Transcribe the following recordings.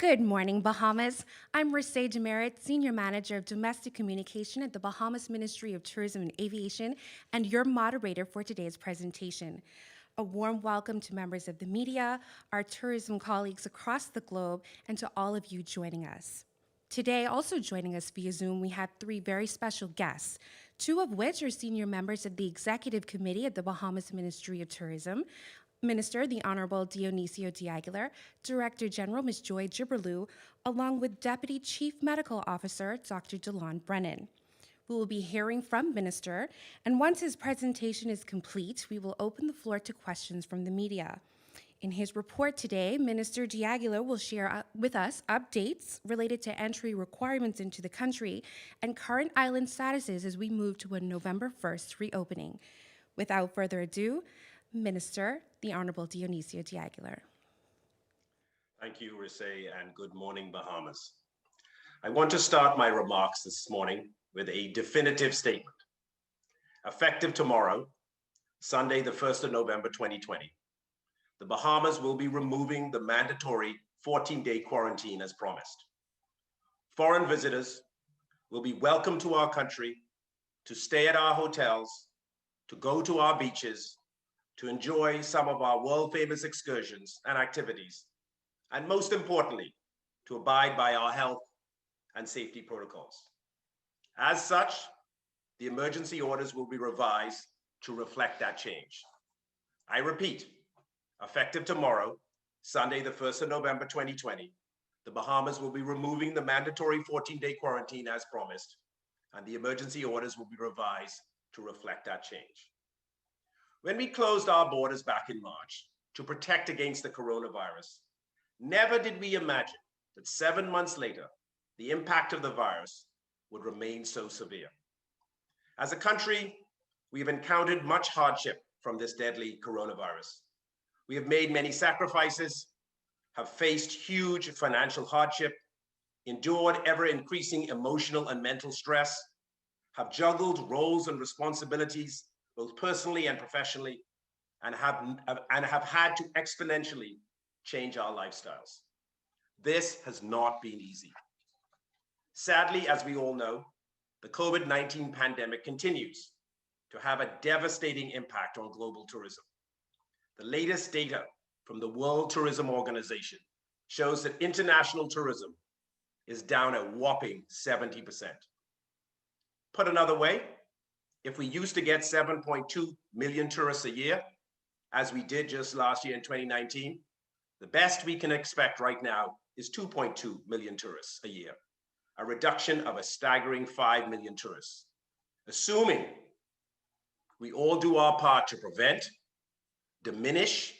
Good morning, Bahamas. I'm Mercedes Demerit, Senior Manager of Domestic Communication at the Bahamas Ministry of Tourism and Aviation, and your moderator for today's presentation. A warm welcome to members of the media, our tourism colleagues across the globe, and to all of you joining us. Today, also joining us via Zoom, we have three very special guests, two of which are senior members of the Executive Committee at the Bahamas Ministry of Tourism. Minister, the Honorable Dionisio de Aguilar, Director General, Ms. Joy Gibberlew, along with Deputy Chief Medical Officer, Dr. Delon Brennan. We will be hearing from Minister, and once his presentation is complete, we will open the floor to questions from the media. In his report today, Minister de Aguilar will share with us updates related to entry requirements into the country and current island statuses as we move to a November 1st reopening. Without further ado, Minister, the Honorable Dionisio de Aguilar. Thank you, Risse, and good morning, Bahamas. I want to start my remarks this morning with a definitive statement. Effective tomorrow, Sunday, the 1st of November, 2020, the Bahamas will be removing the mandatory 14-day quarantine as promised. Foreign visitors will be welcome to our country, to stay at our hotels, to go to our beaches, to enjoy some of our world-famous excursions and activities, and most importantly, to abide by our health and safety protocols. As such, the emergency orders will be revised to reflect that change. I repeat, effective tomorrow, Sunday, the 1st of November, 2020, the Bahamas will be removing the mandatory 14-day quarantine as promised, and the emergency orders will be revised to reflect that change. When we closed our borders back in March to protect against the coronavirus, never did we imagine that 7 months later, the impact of the virus would remain so severe. As a country, we have encountered much hardship from this deadly coronavirus. We have made many sacrifices, have faced huge financial hardship, endured ever-increasing emotional and mental stress, have juggled roles and responsibilities both personally and professionally, and have had to exponentially change our lifestyles. This has not been easy. Sadly, as we all know, the COVID-19 pandemic continues to have a devastating impact on global tourism. The latest data from the World Tourism Organization shows that international tourism is down a whopping 70%. Put another way, if we used to get 7.2 million tourists a year, as we did just last year in 2019, the best we can expect right now is 2.2 million tourists a year, a reduction of a staggering 5 million tourists. Assuming we all do our part to prevent, diminish,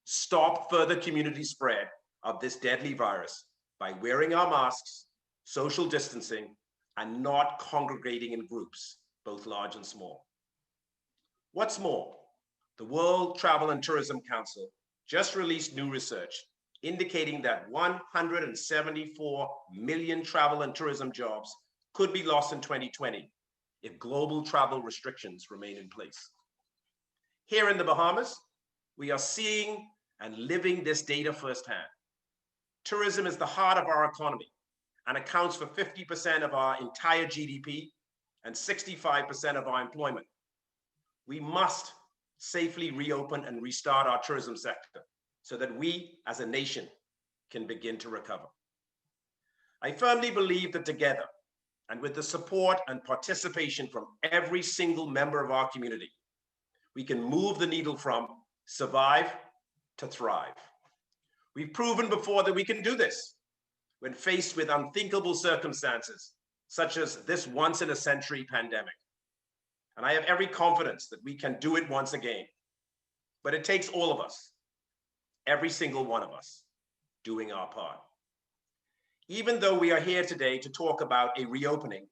stop further community spread of this deadly virus by wearing our masks, social distancing, and not congregating in groups, both large and small. What's more, the World Travel and Tourism Council just released new research indicating that 174 million travel and tourism jobs could be lost in 2020 if global travel restrictions remain in place. Here in the Bahamas, we are seeing and living this data firsthand. Tourism is the heart of our economy and accounts for 50% of our entire GDP and 65% of our employment. We must safely reopen and restart our tourism sector so that we as a nation can begin to recover. I firmly believe that together, and with the support and participation from every single member of our community, we can move the needle from survive to thrive. We've proven before that we can do this when faced with unthinkable circumstances, such as this once-in-a-century pandemic. And I have every confidence that we can do it once again. But it takes all of us, every single one of us, doing our part. Even though we are here today to talk about a reopening,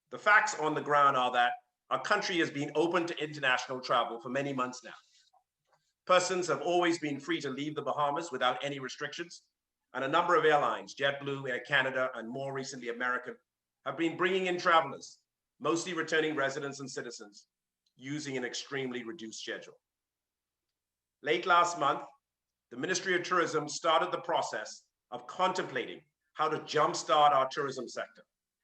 the facts on the ground are that our country has been open to international travel for many months now. Persons have always been free to leave the Bahamas without any restrictions, and a number of airlines, JetBlue, Air Canada, and more recently American, have been bringing in travelers, mostly returning residents and citizens, using an extremely reduced schedule. Late last month, the Ministry of Tourism started the process of contemplating how to jumpstart our tourism sector,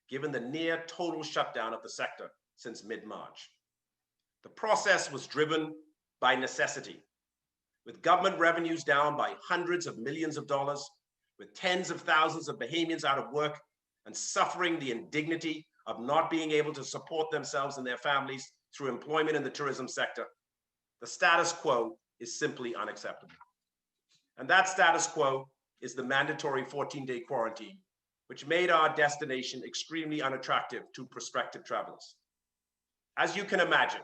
given the near total shutdown of the sector since mid-March. The process was driven by necessity, with government revenues down by hundreds of millions of dollars, with tens of thousands of Bahamians out of work and suffering the indignity of not being able to support themselves and their families through employment in the tourism sector. The status quo is simply unacceptable. And that status quo is the mandatory 14-day quarantine, which made our destination extremely unattractive to prospective travelers. As you can imagine,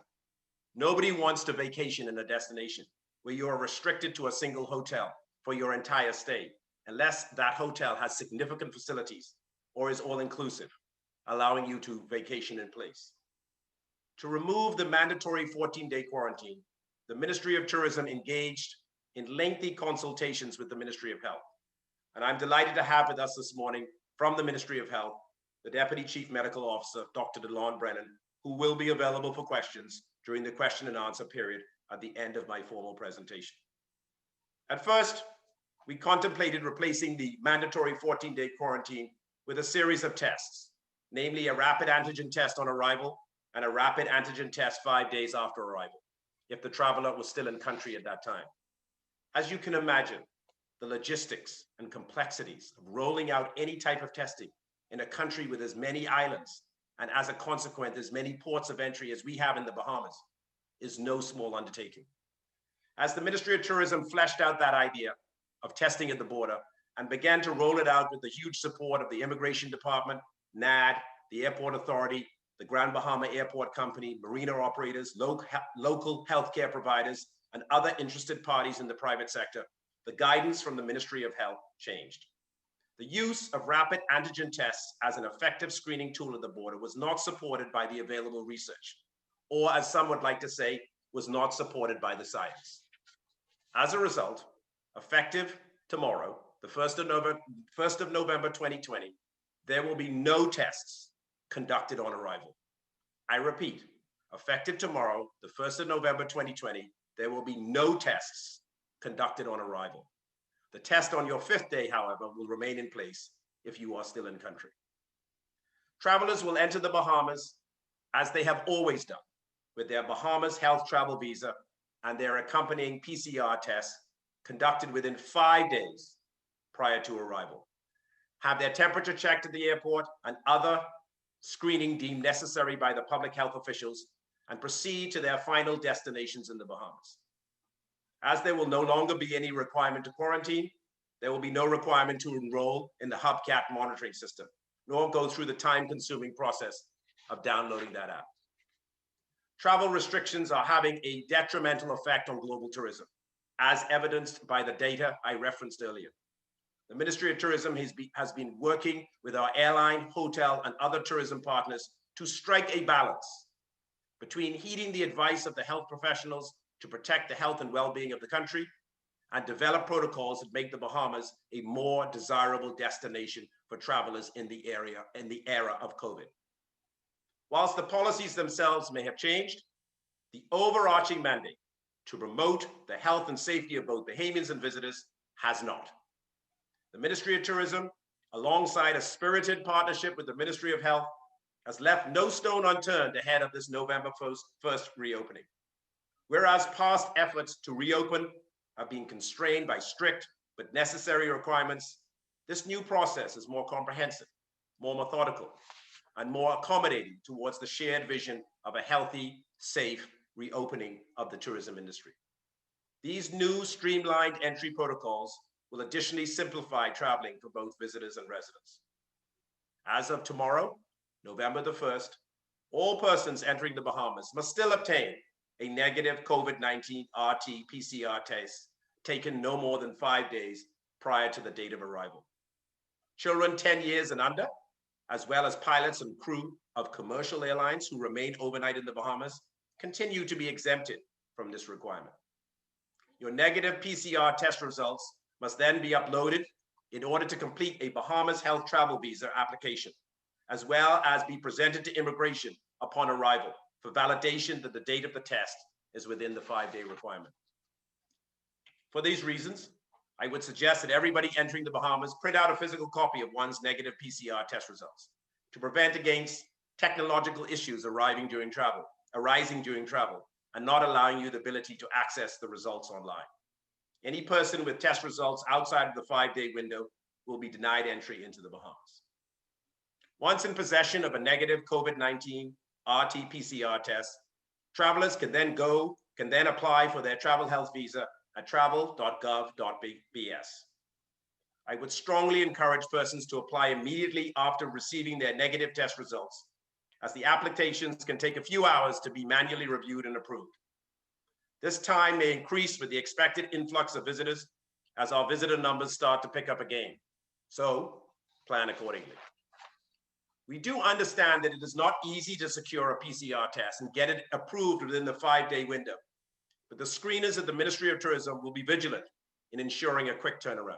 nobody wants to vacation in a destination where you are restricted to a single hotel for your entire stay, unless that hotel has significant facilities or is all-inclusive, allowing you to vacation in place. To remove the mandatory 14-day quarantine, the Ministry of Tourism engaged in lengthy consultations with the Ministry of Health. And I'm delighted to have with us this morning from the Ministry of Health, the Deputy Chief Medical Officer, Dr. DeLon Brennan, who will be available for questions during the question and answer period at the end of my formal presentation. At first, we contemplated replacing the mandatory 14-day quarantine with a series of tests, namely a rapid antigen test on arrival and a rapid antigen test 5 days after arrival, if the traveler was still in country at that time. As you can imagine, the logistics and complexities of rolling out any type of testing in a country with as many islands and as a consequence, as many ports of entry as we have in the Bahamas is no small undertaking. As the Ministry of Tourism fleshed out that idea of testing at the border and began to roll it out with the huge support of the Immigration Department, NAD, the Airport Authority, the Grand Bahama Airport Company, marina operators, local healthcare providers, and other interested parties in the private sector, the guidance from the Ministry of Health changed. The use of rapid antigen tests as an effective screening tool at the border was not supported by the available research, or as some would like to say, was not supported by the science. As a result, effective tomorrow, the 1st of November 2020, there will be no tests conducted on arrival. I repeat, effective tomorrow, the 1st of November 2020, there will be no tests conducted on arrival. The test on your 5th day, however, will remain in place if you are still in country. Travelers will enter the Bahamas as they have always done, with their Bahamas Health Travel Visa and their accompanying PCR tests conducted within 5 days prior to arrival, have their temperature checked at the airport and other screening deemed necessary by the public health officials, and proceed to their final destinations in the Bahamas. As there will no longer be any requirement to quarantine, there will be no requirement to enroll in the Hubcat monitoring system, nor go through the time-consuming process of downloading that app. Travel restrictions are having a detrimental effect on global tourism, as evidenced by the data I referenced earlier. The Ministry of Tourism has been working with our airline, hotel, and other tourism partners to strike a balance between heeding the advice of the health professionals to protect the health and well-being of the country and develop protocols that make the Bahamas a more desirable destination for travelers in the era of COVID. Whilst the policies themselves may have changed, the overarching mandate to promote the health and safety of both Bahamians and visitors has not. The Ministry of Tourism, alongside a spirited partnership with the Ministry of Health, has left no stone unturned ahead of this November 1st reopening. Whereas past efforts to reopen have been constrained by strict but necessary requirements, this new process is more comprehensive, more methodical, and more accommodating towards the shared vision of a healthy, safe reopening of the tourism industry. These new streamlined entry protocols will additionally simplify traveling for both visitors and residents. As of tomorrow, November the 1st, all persons entering the Bahamas must still obtain a negative COVID-19 RT-PCR test taken no more than 5 days prior to the date of arrival. Children 10 years and under, as well as pilots and crew of commercial airlines who remain overnight in the Bahamas, continue to be exempted from this requirement. Your negative PCR test results must then be uploaded in order to complete a Bahamas Health Travel Visa application, as well as be presented to immigration upon arrival for validation that the date of the test is within the 5-day requirement. For these reasons, I would suggest that everybody entering the Bahamas print out a physical copy of one's negative PCR test results to prevent against technological issues arising during travel, and not allowing you the ability to access the results online. Any person with test results outside of the 5-day window will be denied entry into the Bahamas. Once in possession of a negative COVID-19 RT-PCR test, travelers can then apply for their travel health visa at travel.gov.bs. I would strongly encourage persons to apply immediately after receiving their negative test results, as the applications can take a few hours to be manually reviewed and approved. This time may increase with the expected influx of visitors as our visitor numbers start to pick up again. So plan accordingly. We do understand that it is not easy to secure a PCR test and get it approved within the 5-day window, but the screeners at the Ministry of Tourism will be vigilant in ensuring a quick turnaround.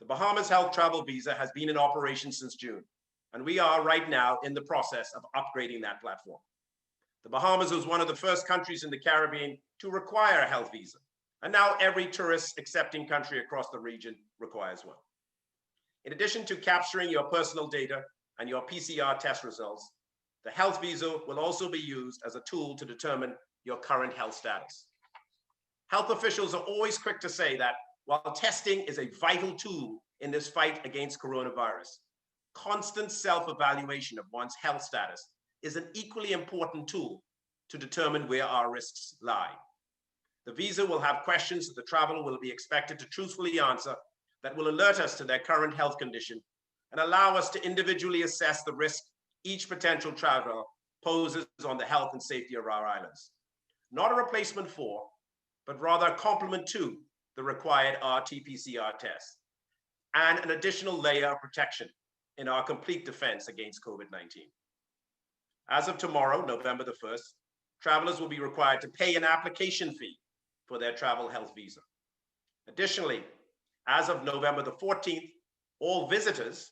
The Bahamas Health Travel Visa has been in operation since June, and we are right now in the process of upgrading that platform. The Bahamas was one of the first countries in the Caribbean to require a health visa, and now every tourist accepting country across the region requires one. In addition to capturing your personal data and your PCR test results, the health visa will also be used as a tool to determine your current health status. Health officials are always quick to say that while testing is a vital tool in this fight against coronavirus, constant self-evaluation of one's health status is an equally important tool to determine where our risks lie. The visa will have questions that the traveler will be expected to truthfully answer that will alert us to their current health condition and allow us to individually assess the risk each potential traveler poses on the health and safety of our islands. Not a replacement for, but rather a complement to the required RT-PCR test, and an additional layer of protection in our complete defense against COVID-19. As of tomorrow, November the 1st, travelers will be required to pay an application fee for their travel health visa. Additionally, as of November the 14th, all visitors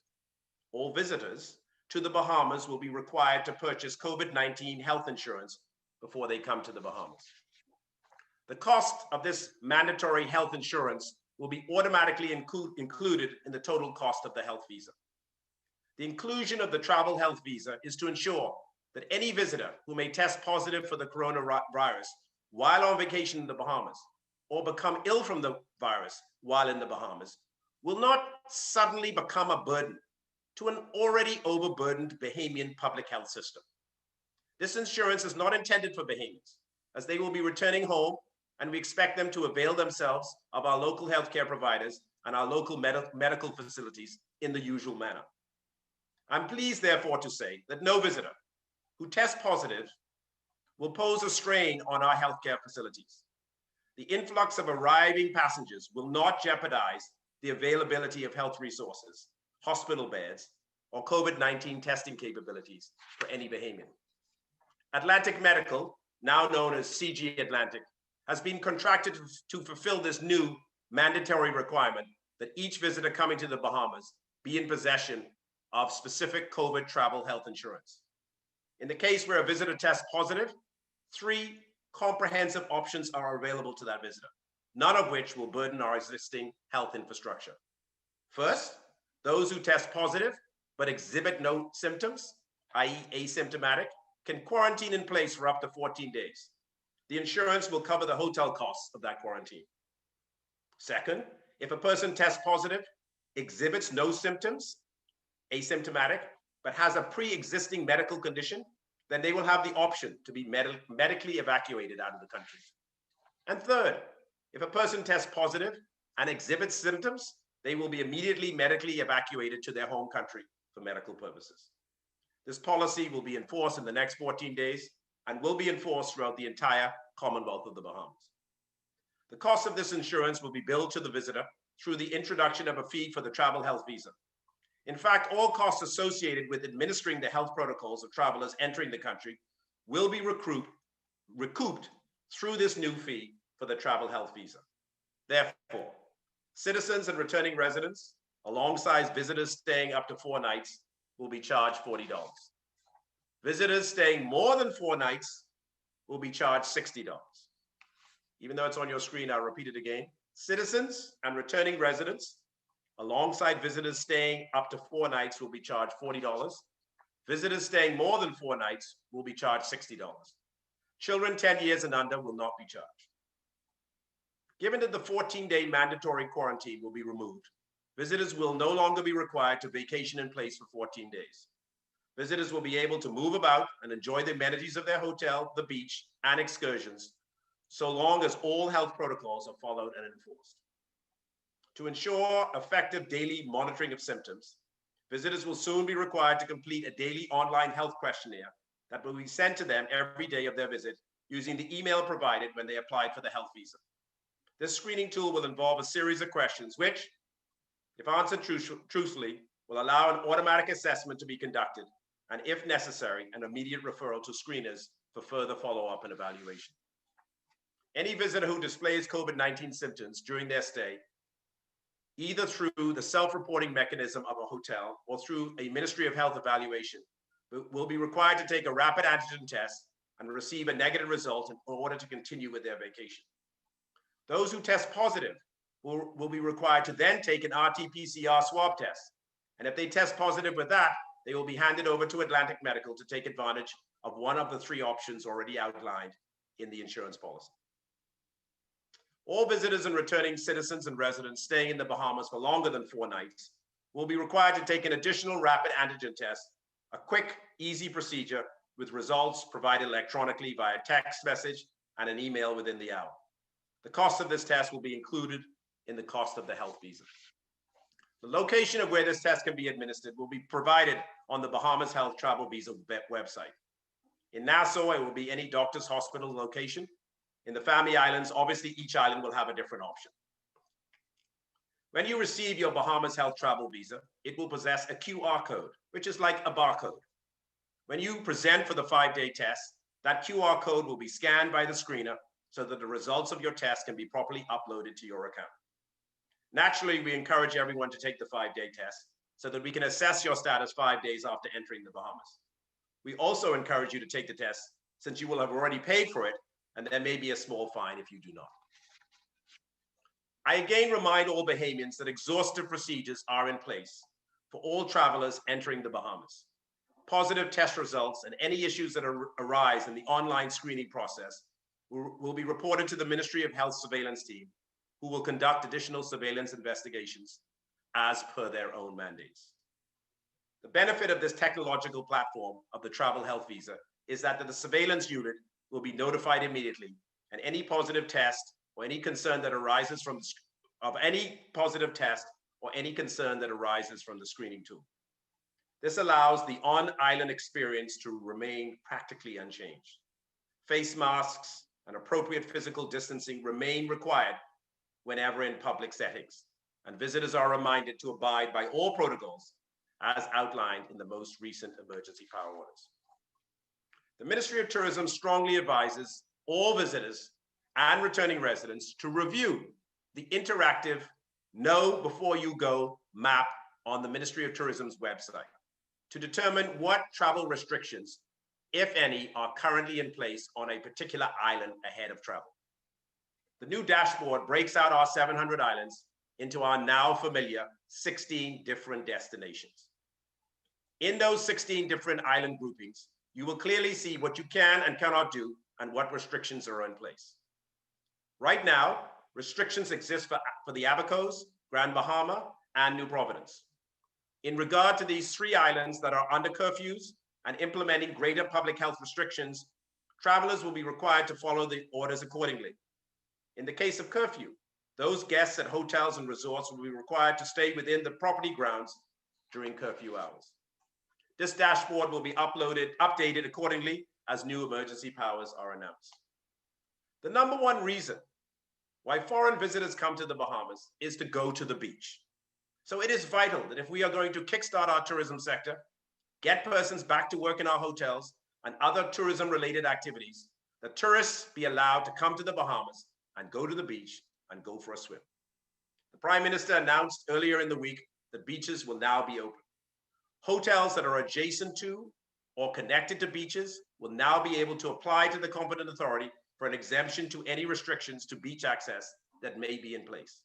to the Bahamas will be required to purchase COVID-19 health insurance before they come to the Bahamas. The cost of this mandatory health insurance will be automatically included in the total cost of the health visa. The inclusion of the travel health visa is to ensure that any visitor who may test positive for the coronavirus while on vacation in the Bahamas or become ill from the virus while in the Bahamas will not suddenly become a burden to an already overburdened Bahamian public health system. This insurance is not intended for Bahamians, as they will be returning home, and we expect them to avail themselves of our local healthcare providers and our local medical facilities in the usual manner. I'm pleased, therefore, to say that no visitor who tests positive will pose a strain on our healthcare facilities. The influx of arriving passengers will not jeopardize the availability of health resources, hospital beds, or COVID-19 testing capabilities for any Bahamian. Atlantic Medical, now known as CG Atlantic, has been contracted to fulfill this new mandatory requirement that each visitor coming to the Bahamas be in possession of specific COVID travel health insurance. In the case where a visitor tests positive, 3 comprehensive options are available to that visitor, none of which will burden our existing health infrastructure. First, those who test positive but exhibit no symptoms, i.e. asymptomatic, can quarantine in place for up to 14 days. The insurance will cover the hotel costs of that quarantine. Second, if a person tests positive, exhibits no symptoms, asymptomatic, but has a pre-existing medical condition, then they will have the option to be medically evacuated out of the country. And third, if a person tests positive and exhibits symptoms, they will be immediately medically evacuated to their home country for medical purposes. This policy will be enforced in the next 14 days and will be enforced throughout the entire Commonwealth of the Bahamas. The cost of this insurance will be billed to the visitor through the introduction of a fee for the travel health visa. In fact, all costs associated with administering the health protocols of travelers entering the country will be recouped through this new fee for the travel health visa. Therefore, citizens and returning residents, alongside visitors staying up to 4 nights, will be charged $40. Visitors staying more than 4 nights will be charged $60. Even though it's on your screen, I'll repeat it again. Citizens and returning residents, alongside visitors staying up to 4 nights, will be charged $40. Visitors staying more than 4 nights will be charged $60. Children 10 years and under will not be charged. Given that the 14-day mandatory quarantine will be removed, visitors will no longer be required to vacation in place for 14 days. Visitors will be able to move about and enjoy the amenities of their hotel, the beach, and excursions, so long as all health protocols are followed and enforced. To ensure effective daily monitoring of symptoms, visitors will soon be required to complete a daily online health questionnaire that will be sent to them every day of their visit using the email provided when they applied for the health visa. This screening tool will involve a series of questions which, if answered truthfully, will allow an automatic assessment to be conducted and, if necessary, an immediate referral to screeners for further follow-up and evaluation. Any visitor who displays COVID-19 symptoms during their stay, either through the self-reporting mechanism of a hotel or through a Ministry of Health evaluation, will be required to take a rapid antigen test and receive a negative result in order to continue with their vacation. Those who test positive will be required to then take an RT-PCR swab test. And if they test positive with that, they will be handed over to Atlantic Medical to take advantage of one of the 3 options already outlined in the insurance policy. All visitors and returning citizens and residents staying in the Bahamas for longer than 4 nights will be required to take an additional rapid antigen test, a quick, easy procedure with results provided electronically via text message and an email within the hour. The cost of this test will be included in the cost of the health visa. The location of where this test can be administered will be provided on the Bahamas Health Travel Visa website. In Nassau, it will be any doctor's hospital location. In the Family Islands, obviously each island will have a different option. When you receive your Bahamas Health Travel Visa, it will possess a QR code, which is like a barcode. When you present for the 5-day test, that QR code will be scanned by the screener so that the results of your test can be properly uploaded to your account. Naturally, we encourage everyone to take the 5-day test so that we can assess your status 5 days after entering the Bahamas. We also encourage you to take the test since you will have already paid for it, and there may be a small fine if you do not. I again remind all Bahamians that exhaustive procedures are in place for all travelers entering the Bahamas. Positive test results and any issues that arise in the online screening process will be reported to the Ministry of Health surveillance team, who will conduct additional surveillance investigations as per their own mandates. The benefit of this technological platform of the travel health visa is that the surveillance unit will be notified immediately, and any positive test or any concern that arises from the screening tool. This allows the on-island experience to remain practically unchanged. Face masks and appropriate physical distancing remain required whenever in public settings, and visitors are reminded to abide by all protocols as outlined in the most recent emergency power orders. The Ministry of Tourism strongly advises all visitors and returning residents to review the interactive Know Before You Go map on the Ministry of Tourism's website to determine what travel restrictions, if any, are currently in place on a particular island ahead of travel. The new dashboard breaks out our 700 islands into our now familiar 16 different destinations. In those 16 different island groupings, you will clearly see what you can and cannot do and what restrictions are in place. Right now, restrictions exist for the Abacos, Grand Bahama, and New Providence. In regard to these 3 islands that are under curfews and implementing greater public health restrictions, travelers will be required to follow the orders accordingly. In the case of curfew, those guests at hotels and resorts will be required to stay within the property grounds during curfew hours. This dashboard will be updated accordingly as new emergency powers are announced. The number one reason why foreign visitors come to the Bahamas is to go to the beach. So it is vital that if we are going to kickstart our tourism sector, get persons back to work in our hotels and other tourism-related activities, that tourists be allowed to come to the Bahamas and go to the beach and go for a swim. The Prime Minister announced earlier in the week that beaches will now be open. Hotels that are adjacent to or connected to beaches will now be able to apply to the competent authority for an exemption to any restrictions to beach access that may be in place.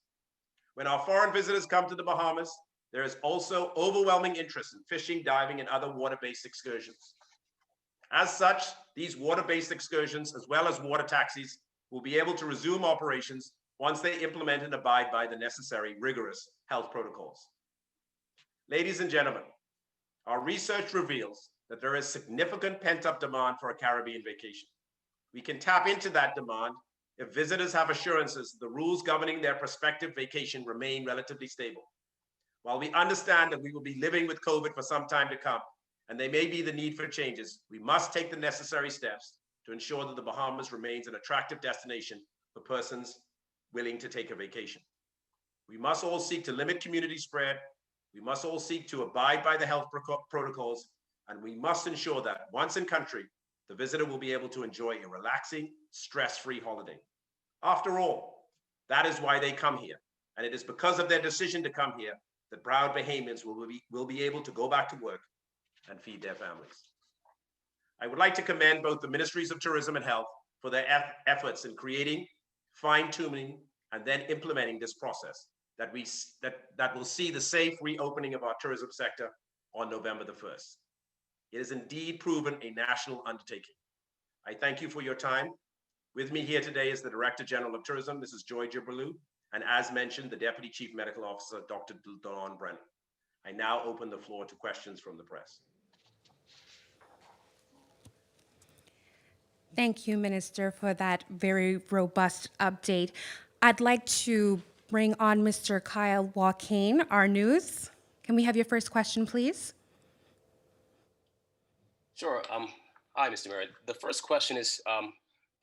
When our foreign visitors come to the Bahamas, there is also overwhelming interest in fishing, diving, and other water-based excursions. As such, these water-based excursions, as well as water taxis, will be able to resume operations once they implement and abide by the necessary rigorous health protocols. Ladies and gentlemen, our research reveals that there is significant pent-up demand for a Caribbean vacation. We can tap into that demand if visitors have assurances the rules governing their prospective vacation remain relatively stable. While we understand that we will be living with COVID for some time to come, and there may be the need for changes, we must take the necessary steps to ensure that the Bahamas remains an attractive destination for persons willing to take a vacation. We must all seek to limit community spread. We must all seek to abide by the health protocols, and we must ensure that once in country, the visitor will be able to enjoy a relaxing, stress-free holiday. After all, that is why they come here, and it is because of their decision to come here that proud Bahamians will be able to go back to work and feed their families. I would like to commend both the Ministries of Tourism and Health for their efforts in creating, fine-tuning, and then implementing this process that will see the safe reopening of our tourism sector on November the 1st. It has indeed proven a national undertaking. I thank you for your time. With me here today is the Director General of Tourism, Mrs. Joy Jibralou, and as mentioned, the Deputy Chief Medical Officer, Dr. Dawn Brennan. I now open the floor to questions from the press. Thank you, Minister, for that very robust update. I'd like to bring on Mr. Kyle Joaquin, our news. Can we have your first question, please? Sure. Hi, Mr. Merritt. The first question is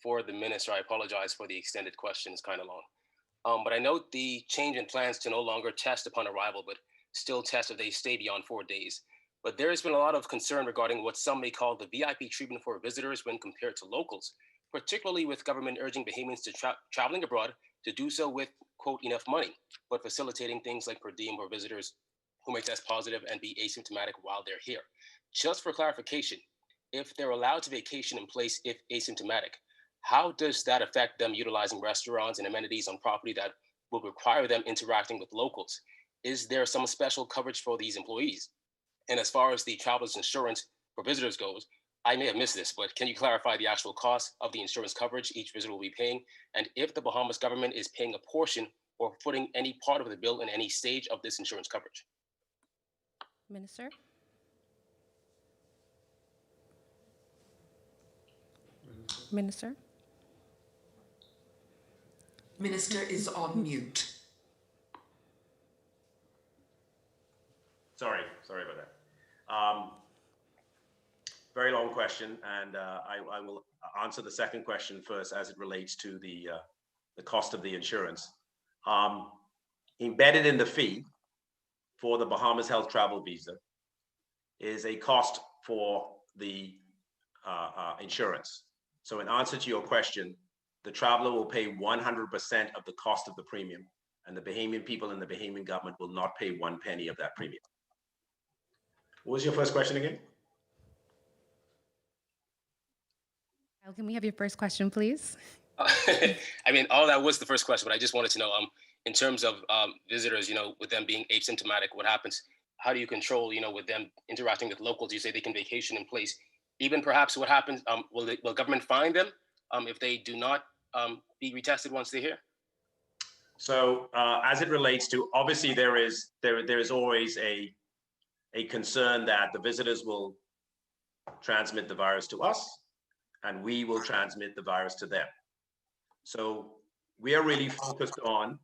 for the minister. I apologize for the extended question. It's kind of long. But I note the change in plans to no longer test upon arrival, but still test if they stay beyond 4 days. But there has been a lot of concern regarding what some may call the VIP treatment for visitors when compared to locals, particularly with government urging Bahamians to traveling abroad to do so with, quote, enough money, but facilitating things like per diem for visitors who may test positive and be asymptomatic while they're here. Just for clarification, if they're allowed to vacation in place if asymptomatic, how does that affect them utilizing restaurants and amenities on property that will require them interacting with locals? Is there some special coverage for these employees? And as far as the traveler's insurance for visitors goes, I may have missed this, but can you clarify the actual cost of the insurance coverage each visitor will be paying? And if the Bahamas government is paying a portion or footing any part of the bill in any stage of this insurance coverage? Minister? Minister? Minister is on mute. Sorry about that. Very long question, and I will answer the second question first as it relates to the cost of the insurance. Embedded in the fee for the Bahamas Health Travel Visa is a cost for the insurance. So in answer to your question, the traveler will pay 100% of the cost of the premium, and the Bahamian people and the Bahamian government will not pay 1 penny of that premium. What was your first question again? Can we have your first question, please? I mean, all that was the first question, but I just wanted to know, in terms of visitors, with them being asymptomatic, what happens? How do you control, with them interacting with locals? You say they can vacation in place. Even perhaps what happens, will government fine them if they do not be retested once they're here? So as it relates to, obviously there is always a concern that the visitors will transmit the virus to us and we will transmit the virus to them. So we are really focused on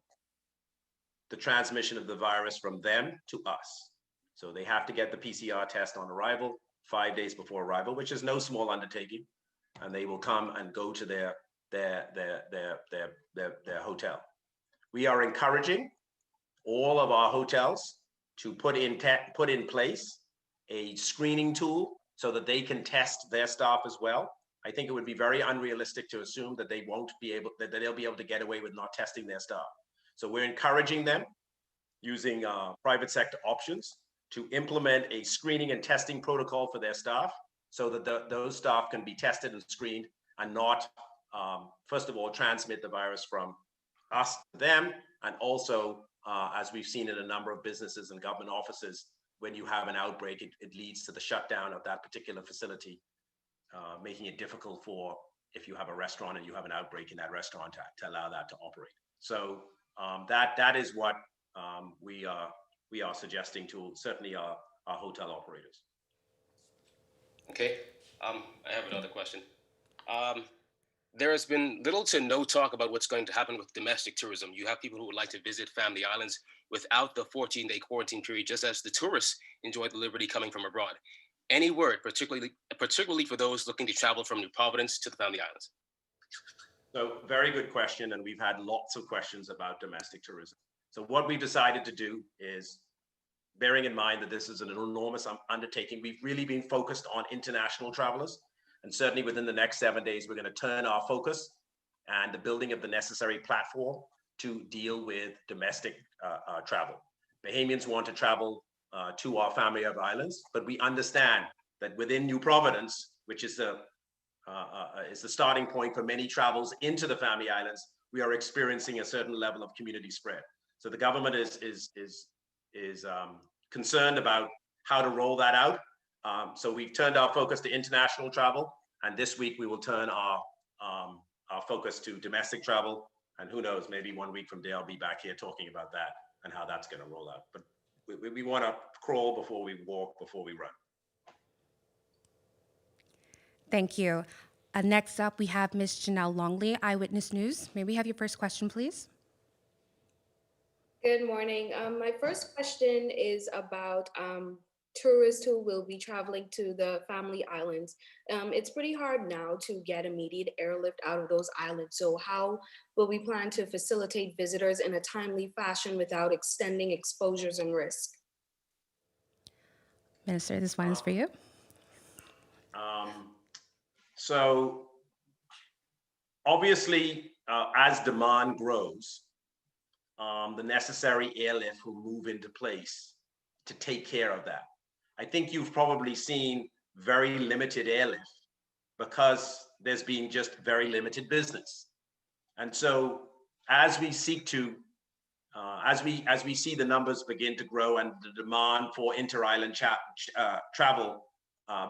the transmission of the virus from them to us. So they have to get the PCR test on arrival 5 days before arrival, which is no small undertaking, and they will come and go to their hotel. We are encouraging all of our hotels to put in place a screening tool so that they can test their staff as well. I think it would be very unrealistic to assume that they'll be able to get away with not testing their staff. So we're encouraging them using private sector options to implement a screening and testing protocol for their staff so that those staff can be tested and screened and not, first of all, transmit the virus from us to them, and also, as we've seen in a number of businesses and government offices, when you have an outbreak, it leads to the shutdown of that particular facility, making it difficult for, if you have a restaurant and you have an outbreak in that restaurant, to allow that to operate. So that is what we are suggesting to certainly our hotel operators. Okay, I have another question. There has been little to no talk about what's going to happen with domestic tourism. You have people who would like to visit family islands without the 14-day quarantine period, just as the tourists enjoy the liberty coming from abroad. Any word, particularly for those looking to travel from New Providence to the family islands? So very good question, and we've had lots of questions about domestic tourism. So what we've decided to do is, bearing in mind that this is an enormous undertaking, we've really been focused on international travelers. And certainly within the next 7 days, we're going to turn our focus and the building of the necessary platform to deal with domestic travel. Bahamians want to travel to our family of islands, but we understand that within New Providence, which is the starting point for many travels into the family islands, we are experiencing a certain level of community spread. So the government is concerned about how to roll that out. So we've turned our focus to international travel, and this week we will turn our focus to domestic travel. And who knows, maybe 1 week from there, I'll be back here talking about that and how that's going to roll out. But we want to crawl before we walk, before we run. Thank you. Next up, we have Ms. Janelle Longley, Eyewitness News. May we have your first question, please? Good morning. My first question is about tourists who will be traveling to the family islands. It's pretty hard now to get immediate airlift out of those islands. So how will we plan to facilitate visitors in a timely fashion without extending exposures and risk? Minister, this one is for you. So obviously, as demand grows, the necessary airlift will move into place to take care of that. I think you've probably seen very limited airlift because there's been just very limited business. And so as we seek to, as we see the numbers begin to grow and the demand for inter-island travel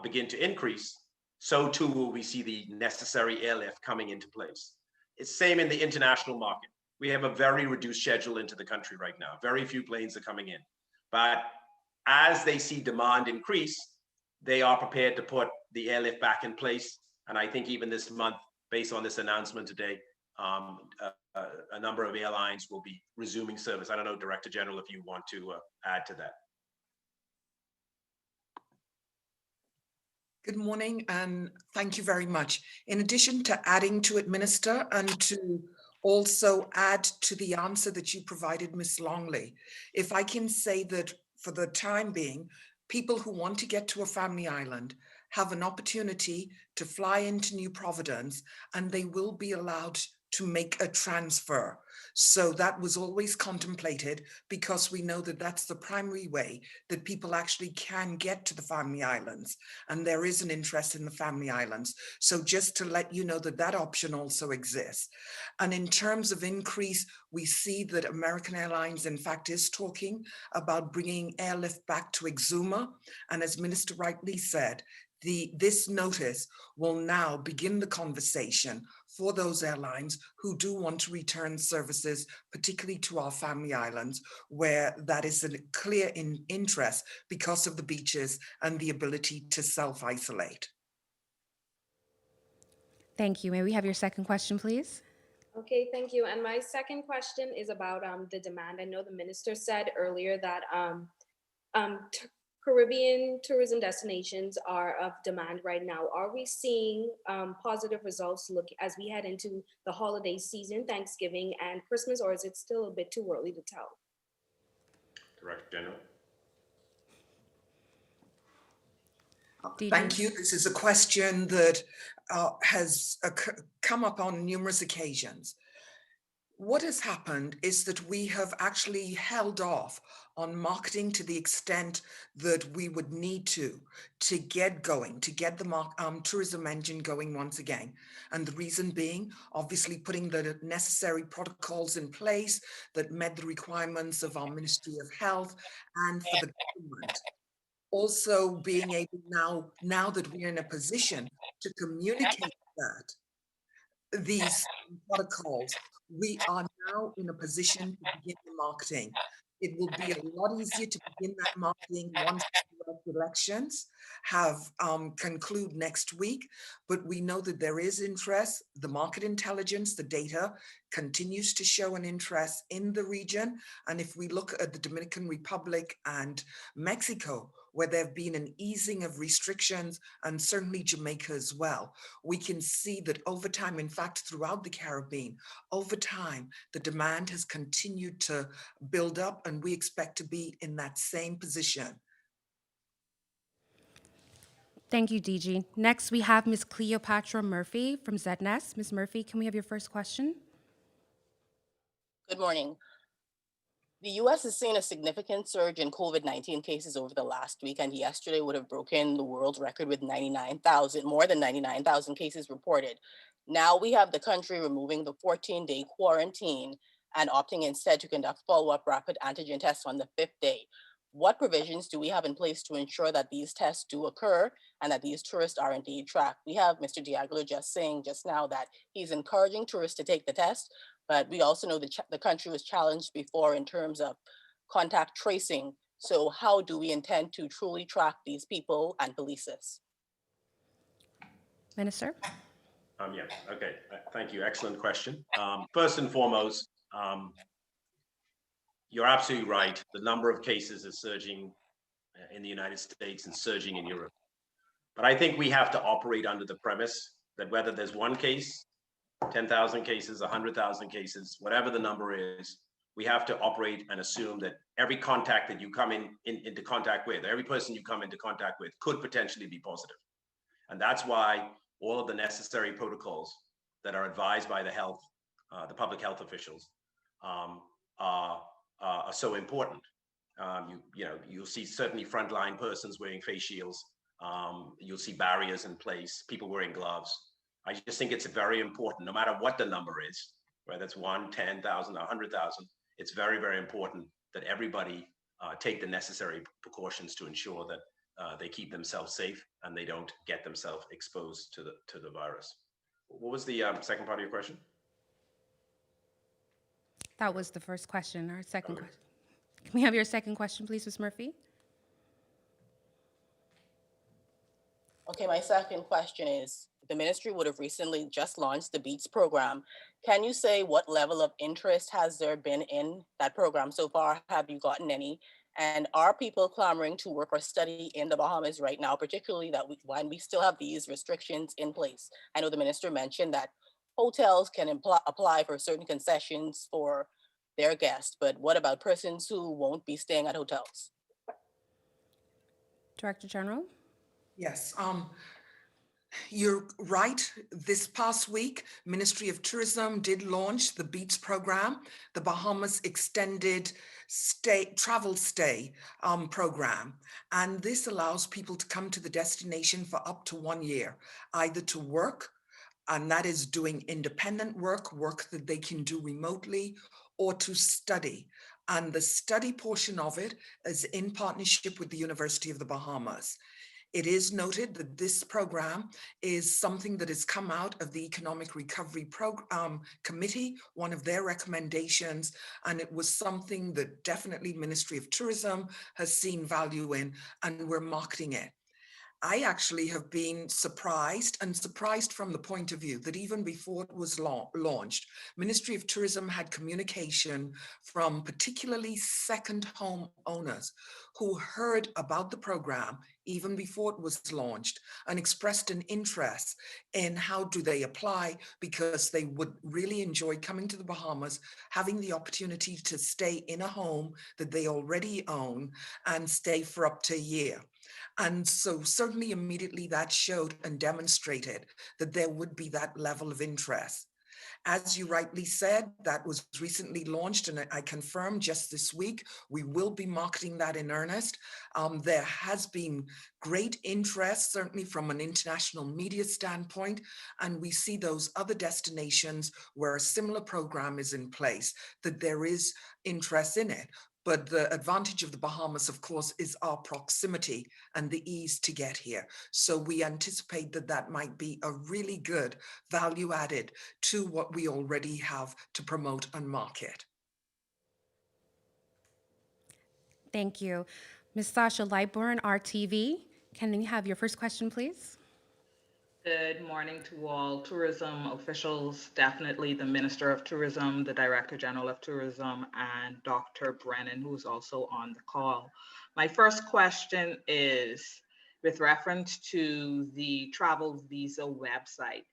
begin to increase, so too will we see the necessary airlift coming into place. It's same in the international market. We have a very reduced schedule into the country right now. Very few planes are coming in. But as they see demand increase, they are prepared to put the airlift back in place. And I think even this month, based on this announcement today, a number of airlines will be resuming service. I don't know, Director General, if you want to add to that. Good morning, and thank you very much. In addition to adding to it, Minister, and to also add to the answer that you provided, Ms. Longley, if I can say that for the time being, people who want to get to a family island have an opportunity to fly into New Providence, and they will be allowed to make a transfer. So that was always contemplated because we know that that's the primary way that people actually can get to the family islands. And there is an interest in the family islands. So just to let you know that that option also exists. And in terms of increase, we see that American Airlines, in fact, is talking about bringing airlift back to Exuma. And as Minister rightly said, this notice will now begin the conversation for those airlines who do want to return services, particularly to our family islands, where that is a clear interest because of the beaches and the ability to self-isolate. Thank you. May we have your second question, please? Okay, thank you. And my second question is about the demand. I know the minister said earlier that Caribbean tourism destinations are of demand right now. Are we seeing positive results as we head into the holiday season, Thanksgiving and Christmas, or is it still a bit too early to tell? Director General. Thank you. This is a question that has come up on numerous occasions. What has happened is that we have actually held off on marketing to the extent that we would need to get going, to get the tourism engine going once again. And the reason being, obviously putting the necessary protocols in place that met the requirements of our Ministry of Health and for the government. Also being able now that we're in a position to communicate these protocols, we are now in a position to begin the marketing. It will be a lot easier to begin that marketing once the elections have conclude next week, but we know that there is interest. The market intelligence, the data continues to show an interest in the region. And if we look at the Dominican Republic and Mexico, where there have been an easing of restrictions, and certainly Jamaica as well, we can see that over time, in fact, throughout the Caribbean, over time, the demand has continued to build up, and we expect to be in that same position. Thank you, DG. Next, we have Ms. Cleopatra Murphy from ZNS. Ms. Murphy, can we have your first question? Good morning. The US has seen a significant surge in COVID-19 cases over the last week, and yesterday would have broken the world record with more than 99,000 cases reported. Now we have the country removing the 14-day quarantine and opting instead to conduct follow-up rapid antigen tests on the 5th day. What provisions do we have in place to ensure that these tests do occur and that these tourists are indeed tracked? We have Mr. Diaglo just saying just now that he's encouraging tourists to take the test, but we also know the country was challenged before in terms of contact tracing. So how do we intend to truly track these people and police this? Minister? Yeah, okay, thank you, excellent question. First and foremost, you're absolutely right. The number of cases is surging in the United States and surging in Europe. But I think we have to operate under the premise that whether there's one case, 10,000 cases, 100,000 cases, whatever the number is, we have to operate and assume that every contact that you come into contact with, every person you come into contact with could potentially be positive. And that's why all of the necessary protocols that are advised by the public health officials are so important. You'll see certainly frontline persons wearing face shields. You'll see barriers in place, people wearing gloves. I just think it's very important, no matter what the number is, whether it's 1, 10,000, 100,000, it's very, very important that everybody take the necessary precautions to ensure that they keep themselves safe and they don't get themselves exposed to the virus. What was the second part of your question? That was the first question. Our second question. Can we have your second question, please, Ms. Murphy? Okay, my second question is, the ministry would have recently just launched the BEATS program. Can you say what level of interest has there been in that program so far? Have you gotten any? And are people clamoring to work or study in the Bahamas right now, particularly when we still have these restrictions in place? I know the minister mentioned that hotels can apply for certain concessions for their guests, but what about persons who won't be staying at hotels? Director General? Yes, you're right. This past week, Ministry of Tourism did launch the BEATS program, the Bahamas Extended Travel Stay program. And this allows people to come to the destination for up to 1 year, either to work, and that is doing independent work that they can do remotely, or to study. And the study portion of it is in partnership with the University of the Bahamas. It is noted that this program is something that has come out of the Economic Recovery Committee, one of their recommendations, and it was something that definitely Ministry of Tourism has seen value in, and we're marketing it. I actually have been surprised from the point of view that even before it was launched, Ministry of Tourism had communication from particularly second home owners who heard about the program even before it was launched and expressed an interest in how do they apply, because they would really enjoy coming to the Bahamas, having the opportunity to stay in a home that they already own and stay for up to a year. And so certainly immediately that showed and demonstrated that there would be that level of interest. As you rightly said, that was recently launched, and I confirmed just this week, we will be marketing that in earnest. There has been great interest, certainly from an international media standpoint, and we see those other destinations where a similar program is in place, that there is interest in it. But the advantage of the Bahamas, of course, is our proximity and the ease to get here. So we anticipate that that might be a really good value added to what we already have to promote and market. Thank you. Ms. Sasha Lightburn, RTV. Can we have your first question, please? Good morning to all tourism officials, definitely the Minister of Tourism, the Director General of Tourism, and Dr. Brennan, who's also on the call. My first question is with reference to the travel visa website.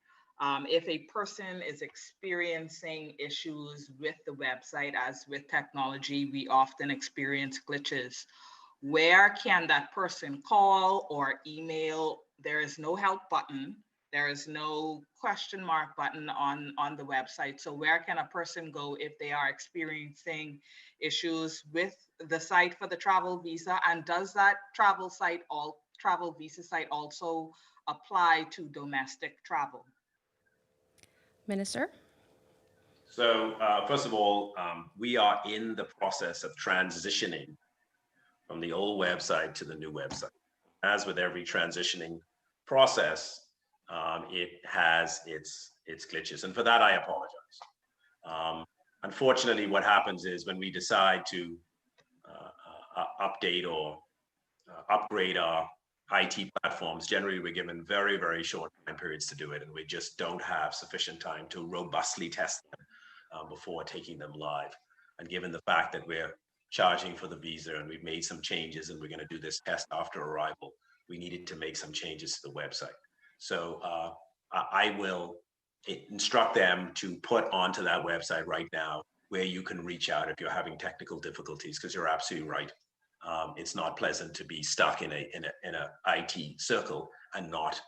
If a person is experiencing issues with the website, as with technology, we often experience glitches. Where can that person call or email? There is no help button. There is no question mark button on the website. So where can a person go if they are experiencing issues with the site for the travel visa? And does that travel visa site also apply to domestic travel? Minister? So first of all, we are in the process of transitioning from the old website to the new website. As with every transitioning process, it has its glitches, and for that I apologize. Unfortunately, what happens is when we decide to update or upgrade our IT platforms, generally we're given very, very short time periods to do it, and we just don't have sufficient time to robustly test them before taking them live. And given the fact that we're charging for the visa and we've made some changes and we're going to do this test after arrival, we needed to make some changes to the website. So I will instruct them to put onto that website right now where you can reach out if you're having technical difficulties, because you're absolutely right. It's not pleasant to be stuck in a IT circle and not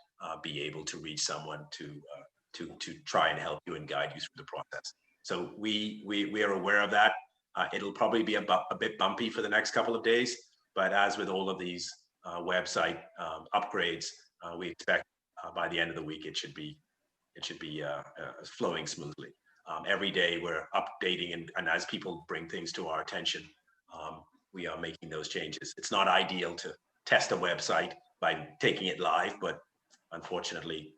be able to reach someone to try and help you and guide you through the process. So we are aware of that. It'll probably be a bit bumpy for the next couple of days, but as with all of these website upgrades, we expect by the end of the week it should be flowing smoothly. Every day we're updating, and as people bring things to our attention, we are making those changes. It's not ideal to test a website by taking it live, but unfortunately,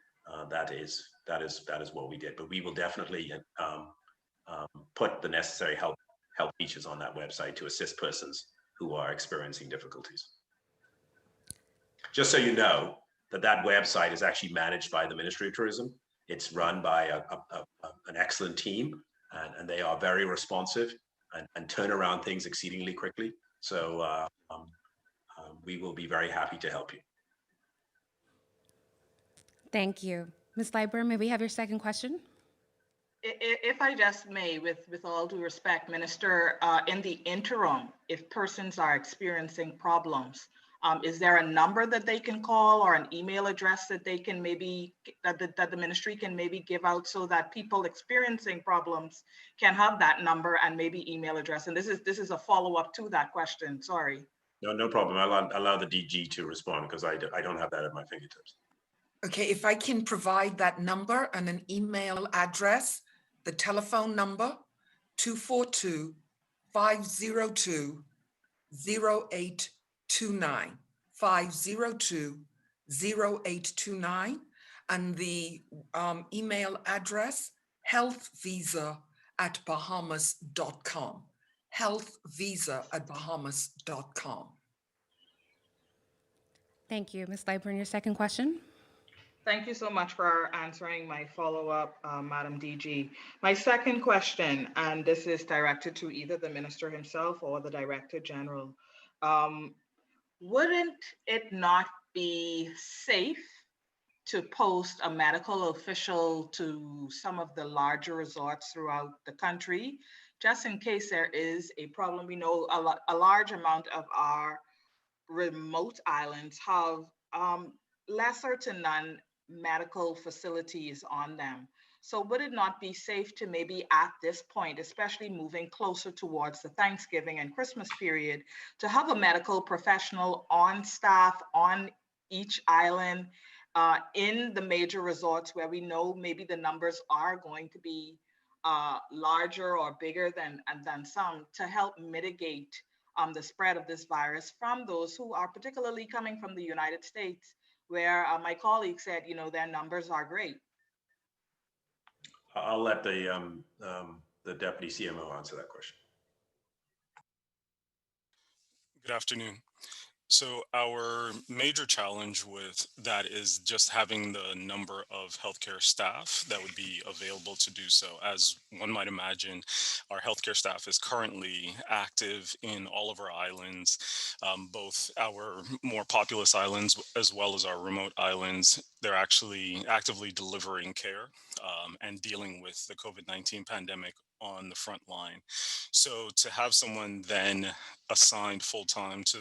that is what we did. But we will definitely put the necessary help features on that website to assist persons who are experiencing difficulties. Just so you know, that website is actually managed by the Ministry of Tourism. It's run by an excellent team, and they are very responsive and turn around things exceedingly quickly. So we will be very happy to help you. Thank you. Ms. Lightburn, may we have your second question? If I just may, with all due respect, Minister, in the interim, if persons are experiencing problems, is there a number that they can call or an email address that they can maybe, that the ministry can maybe give out so that people experiencing problems can have that number and maybe email address? And this is a follow-up to that question, sorry. No problem. I'll allow the DG to respond because I don't have that at my fingertips. Okay, if I can provide that number and an email address, the telephone number, 242-502-0829, 502-0829, and the email address, healthvisa@bahamas.com, healthvisa@bahamas.com. Thank you. Ms. Lightburn, your second question? Thank you so much for answering my follow-up, Madam DG. My second question, and this is directed to either the minister himself or the Director General. Wouldn't it not be safe to post a medical official to some of the larger resorts throughout the country, just in case there is a problem? We know a large amount of our remote islands have lesser to none medical facilities on them. So would it not be safe to maybe at this point, especially moving closer towards the Thanksgiving and Christmas period, to have a medical professional on staff on each island in the major resorts where we know maybe the numbers are going to be larger or bigger than some, to help mitigate the spread of this virus from those who are particularly coming from the United States, where my colleague said, you know, their numbers are great. I'll let the deputy CMO answer that question. Good afternoon. So our major challenge with that is just having the number of healthcare staff that would be available to do so. As one might imagine, our healthcare staff is currently active in all of our islands, both our more populous islands as well as our remote islands. They're actually actively delivering care and dealing with the COVID-19 pandemic on the front line. So to have someone then assigned full-time to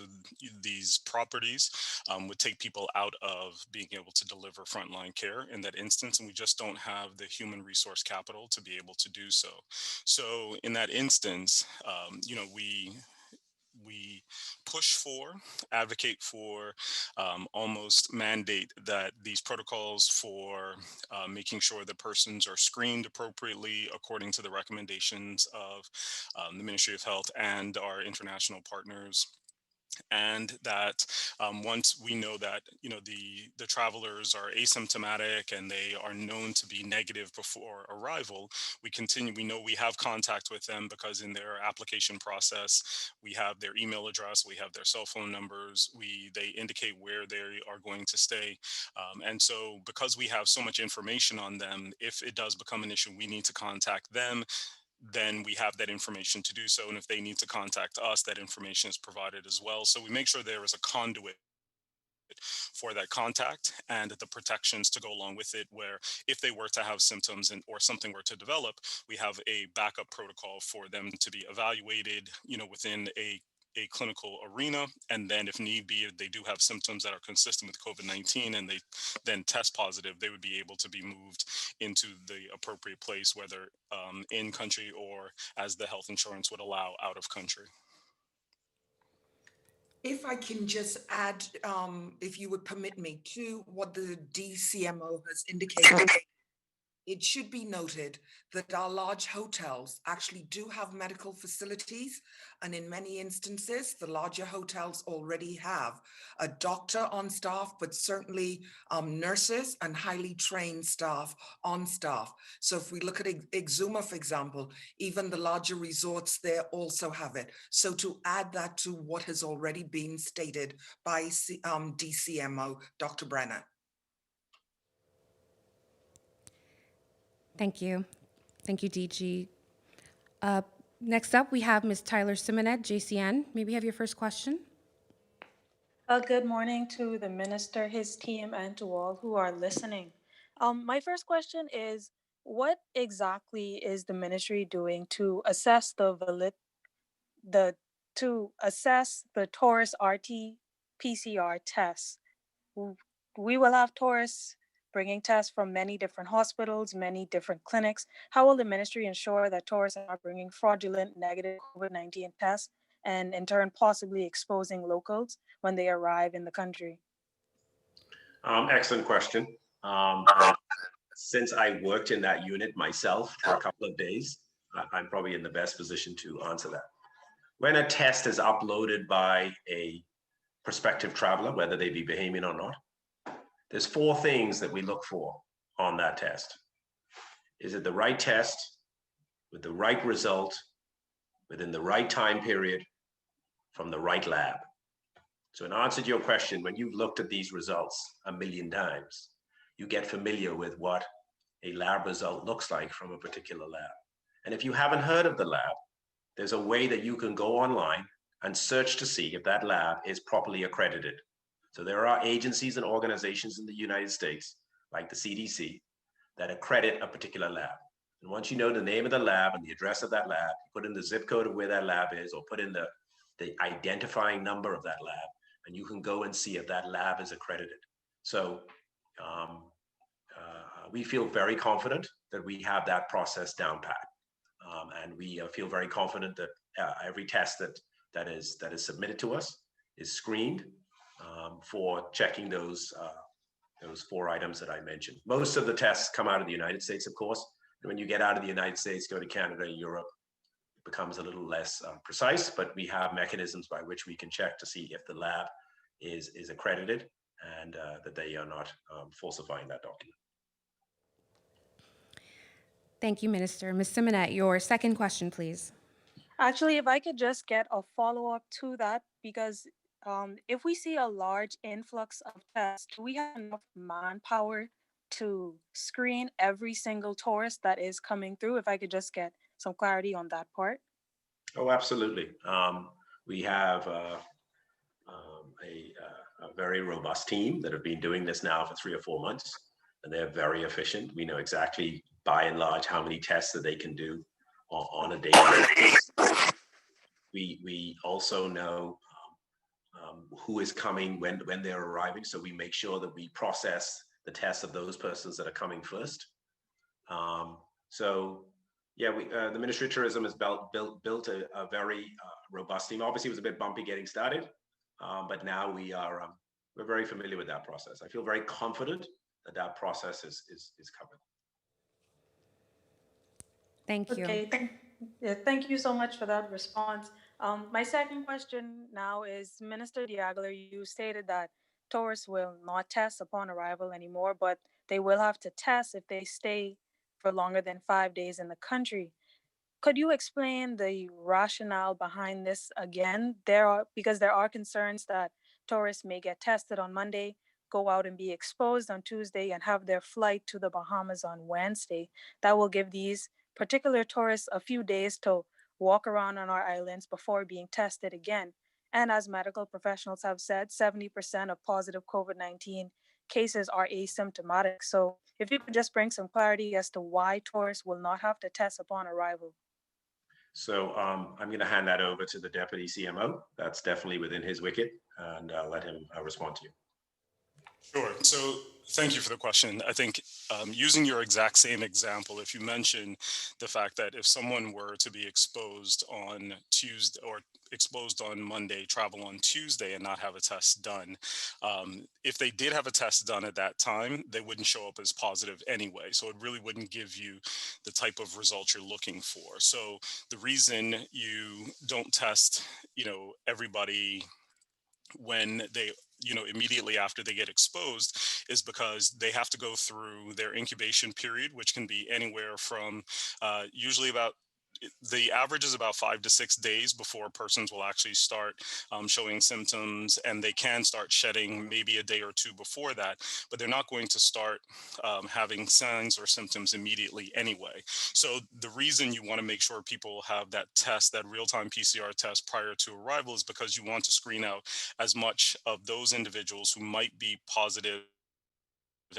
these properties would take people out of being able to deliver frontline care in that instance, and we just don't have the human resource capital to be able to do so. So in that instance, we push for, advocate for, almost mandate that these protocols for making sure that persons are screened appropriately according to the recommendations of the Ministry of Health and our international partners. And that once we know that the travelers are asymptomatic and they are known to be negative before arrival, we know we have contact with them, because in their application process we have their email address, we have their cell phone numbers, they indicate where they are going to stay, and so because we have so much information on them, if it does become an issue, we need to contact them, then we have that information to do so. And if they need to contact us, that information is provided as well. So we make sure there is a conduit for that contact and the protections to go along with it, where if they were to have symptoms or something were to develop, we have a backup protocol for them to be evaluated, within a clinical arena. And then if need be, if they do have symptoms that are consistent with COVID-19 and they then test positive, they would be able to be moved into the appropriate place, whether in country or, as the health insurance would allow, out of country. If I can just add, if you would permit me, to what the DCMO has indicated. It should be noted that our large hotels actually do have medical facilities, and in many instances, the larger hotels already have a doctor on staff, but certainly nurses and highly trained staff on staff. So if we look at Exuma, for example, even the larger resorts there also have it. So to add that to what has already been stated by DCMO, Dr. Brenner. Thank you. Thank you, DG. Next up, we have Ms. Tyler Simonet, JCN. May we have your first question? Good morning to the minister, his team, and to all who are listening. My first question is, what exactly is the ministry doing to assess the tourist RT-PCR tests? We will have tourists bringing tests from many different hospitals, many different clinics. How will the ministry ensure that tourists are bringing fraudulent negative COVID-19 tests and in turn possibly exposing locals when they arrive in the country? Excellent question. Since I worked in that unit myself for a couple of days, I'm probably in the best position to answer that. When a test is uploaded by a prospective traveler, whether they be Bahamian or not, there's 4 things that we look for on that test. Is it the right test, with the right result, within the right time period, from the right lab? So in answer to your question, when you've looked at these results a million times, you get familiar with what a lab result looks like from a particular lab. And if you haven't heard of the lab, there's a way that you can go online and search to see if that lab is properly accredited. So there are agencies and organizations in the United States, like the CDC, that accredit a particular lab. And once you know the name of the lab and the address of that lab, put in the zip code of where that lab is, or put in the identifying number of that lab, and you can go and see if that lab is accredited. So we feel very confident that we have that process down pat. And we feel very confident that every test that is submitted to us is screened for checking those 4 items that I mentioned. Most of the tests come out of the United States, of course. And when you get out of the United States, go to Canada, Europe, it becomes a little less precise, but we have mechanisms by which we can check to see if the lab is accredited and that they are not falsifying that document. Thank you, Minister. Ms. Simonette, your second question, please. Actually, if I could just get a follow-up to that, because if we see a large influx of tests, do we have enough manpower to screen every single tourist that is coming through? If I could just get some clarity on that part. Oh, absolutely. We have a very robust team that have been doing this now for 3 or 4 months, and they're very efficient. We know exactly, by and large, how many tests that they can do on a daily basis. We also know who is coming when they're arriving, so we make sure that we process the tests of those persons that are coming first. So yeah, the Ministry of Tourism has built a very robust team. Obviously, it was a bit bumpy getting started, but now we're very familiar with that process. I feel very confident that that process is covered. Thank you. Okay, thank you so much for that response. My second question now is, Minister Diagler, you stated that tourists will not test upon arrival anymore, but they will have to test if they stay for longer than 5 days in the country. Could you explain the rationale behind this again? Because there are concerns that tourists may get tested on Monday, go out and be exposed on Tuesday, and have their flight to the Bahamas on Wednesday. That will give these particular tourists a few days to walk around on our islands before being tested again. And as medical professionals have said, 70% of positive COVID-19 cases are asymptomatic. So if you could just bring some clarity as to why tourists will not have to test upon arrival. So I'm going to hand that over to the Deputy CMO. That's definitely within his wicket, and I'll let him respond to you. Sure. So thank you for the question. I think using your exact same example, if you mention the fact that if someone were to be exposed on Tuesday or exposed on Monday, travel on Tuesday and not have a test done, if they did have a test done at that time, they wouldn't show up as positive anyway. So it really wouldn't give you the type of results you're looking for. So the reason you don't test, everybody when they immediately after they get exposed is because they have to go through their incubation period, which can be anywhere from usually about the average is about 5 to 6 days before persons will actually start showing symptoms, and they can start shedding maybe a day or two before that, but they're not going to start having signs or symptoms immediately anyway. So the reason you want to make sure people have that test, that real-time PCR test prior to arrival, is because you want to screen out as much of those individuals who might be positive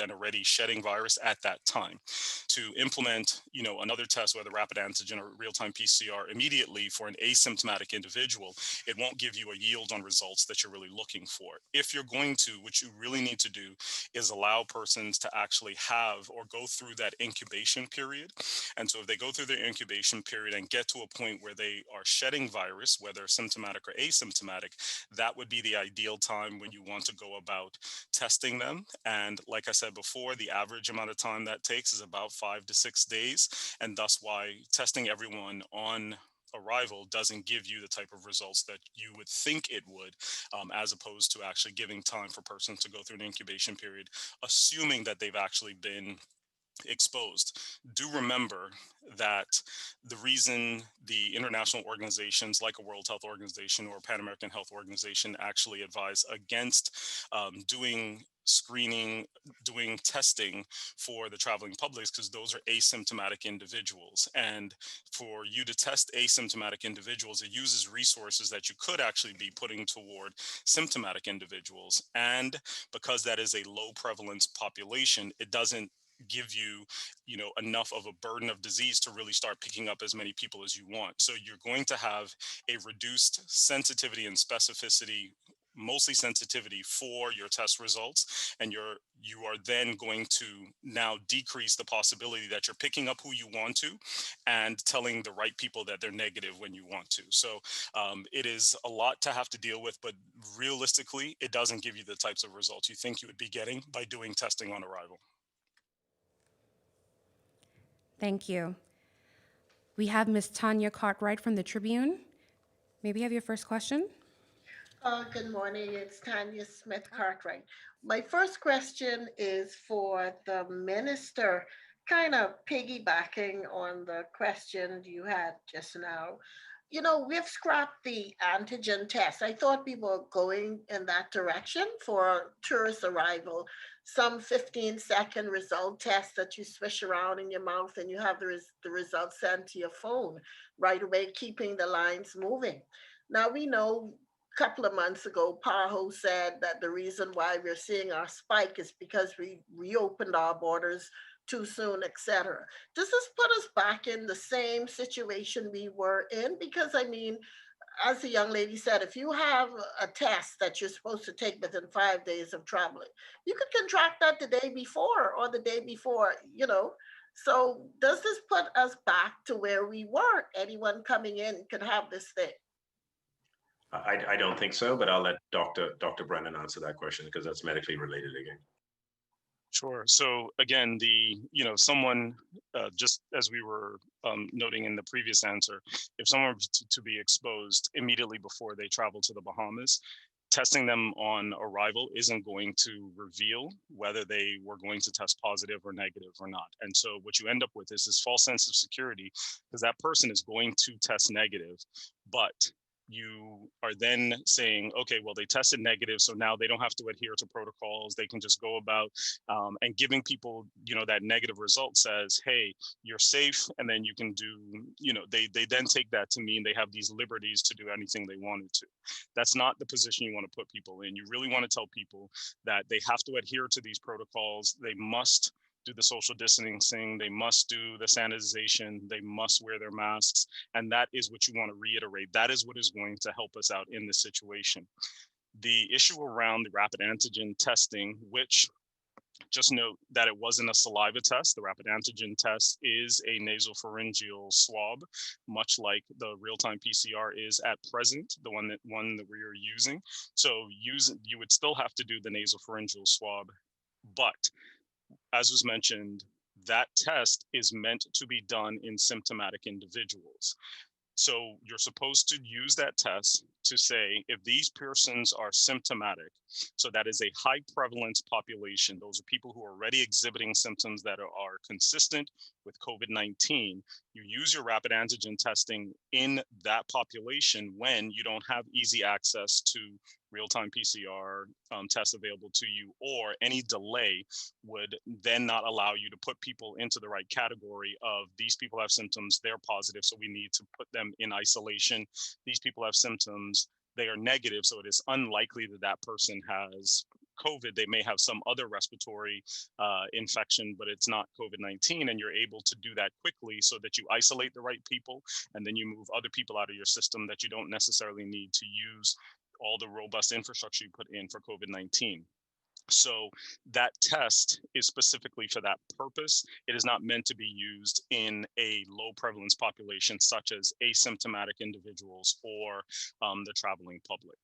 and already shedding virus at that time. To implement, another test, whether rapid antigen or real-time PCR, immediately for an asymptomatic individual, it won't give you a yield on results that you're really looking for. If you're going to, what you really need to do is allow persons to actually have or go through that incubation period. And so if they go through their incubation period and get to a point where they are shedding virus, whether symptomatic or asymptomatic, that would be the ideal time when you want to go about testing them. And like I said before, the average amount of time that takes is about 5 to 6 days, and thus why testing everyone on arrival doesn't give you the type of results that you would think it would, as opposed to actually giving time for persons to go through an incubation period, assuming that they've actually been exposed. Do remember that the reason the international organizations like a World Health Organization or Pan American Health Organization actually advise against doing screening, doing testing for the traveling public, because those are asymptomatic individuals. And for you to test asymptomatic individuals, it uses resources that you could actually be putting toward symptomatic individuals. And because that is a low prevalence population, it doesn't give you enough of a burden of disease to really start picking up as many people as you want. So you're going to have a reduced sensitivity and specificity mostly sensitivity for your test results, and you are then going to now decrease the possibility that you're picking up who you want to and telling the right people that they're negative when you want to. So it is a lot to have to deal with, but realistically, it doesn't give you the types of results you think you would be getting by doing testing on arrival. Thank you. We have Ms. Tanya Cartwright from the Tribune. May we have your first question? Good morning. It's Tanya Smith Cartwright. My first question is for the minister, kind of piggybacking on the question you had just now. You know, we've scrapped the antigen test. I thought we were going in that direction for tourist arrival. Some 15-second result test that you swish around in your mouth and you have the results sent to your phone right away, keeping the lines moving. Now we know couple of months ago, PAHO said that the reason why we're seeing our spike is because we reopened our borders too soon, etc. Does this put us back in the same situation we were in? Because I mean, as the young lady said, if you have a test that you're supposed to take within 5 days of traveling, you could contract that the day before or the day before, you know. So does this put us back to where we were? Anyone coming in could have this thing. I don't think so, but I'll let Dr. Brennan answer that question because that's medically related again. Sure. So again, someone, just as we were noting in the previous answer, if someone was to be exposed immediately before they travel to the Bahamas, testing them on arrival isn't going to reveal whether they were going to test positive or negative or not. And so what you end up with is this false sense of security because that person is going to test negative, but you are then saying, okay, well, they tested negative, so now they don't have to adhere to protocols. They can just go about and giving people, that negative result says, hey, you're safe. And then you can do, they then take that to mean they have these liberties to do anything they wanted to. That's not the position you want to put people in. You really want to tell people that they have to adhere to these protocols. They must do the social distancing, they must do the sanitization, they must wear their masks. And that is what you want to reiterate. That is what is going to help us out in this situation. The issue around the rapid antigen testing, which just note that it wasn't a saliva test. The rapid antigen test is a nasopharyngeal swab, much like the real-time PCR is at present, the one that we are using. So you would still have to do the nasopharyngeal swab, but as was mentioned, that test is meant to be done in symptomatic individuals. So you're supposed to use that test to say if these persons are symptomatic, so that is a high prevalence population, those are people who are already exhibiting symptoms that are consistent with COVID-19, you use your rapid antigen testing in that population when you don't have easy access to real-time PCR tests available to you, or any delay would then not allow you to put people into the right category of these people have symptoms, they're positive, so we need to put them in isolation. These people have symptoms, they are negative, so it is unlikely that that person has COVID. They may have some other respiratory infection, but it's not COVID-19, and you're able to do that quickly so that you isolate the right people, and then you move other people out of your system that you don't necessarily need to use all the robust infrastructure you put in for COVID-19. So that test is specifically for that purpose. It is not meant to be used in a low prevalence population, such as asymptomatic individuals or the traveling public.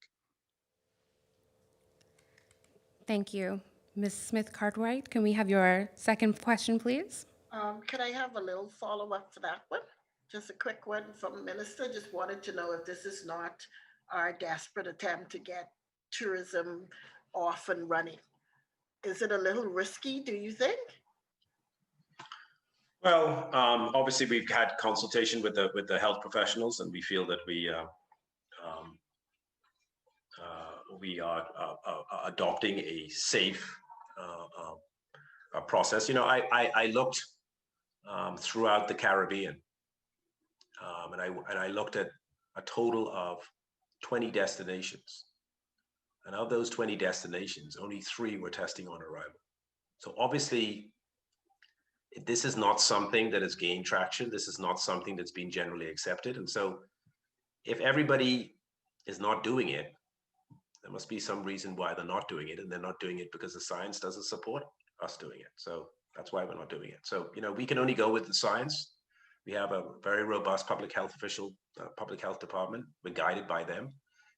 Thank you. Ms. Smith Cartwright, can we have your second question, please? Can I have a little follow-up for that one? Just a quick one from the minister. Just wanted to know if this is not our desperate attempt to get tourism off and running. Is it a little risky, do you think? Well, obviously we've had consultation with the health professionals, and we feel that we are adopting a safe process. I looked throughout the Caribbean, and I looked at a total of 20 destinations. And of those 20 destinations, only 3 were testing on arrival. So obviously, this is not something that has gained traction. This is not something that's been generally accepted. And so if everybody is not doing it, There must be some reason why they're not doing it, and they're not doing it because the science doesn't support us doing it. So that's why we're not doing it. So, we can only go with the science. We have a very robust public health public health department. We're guided by them.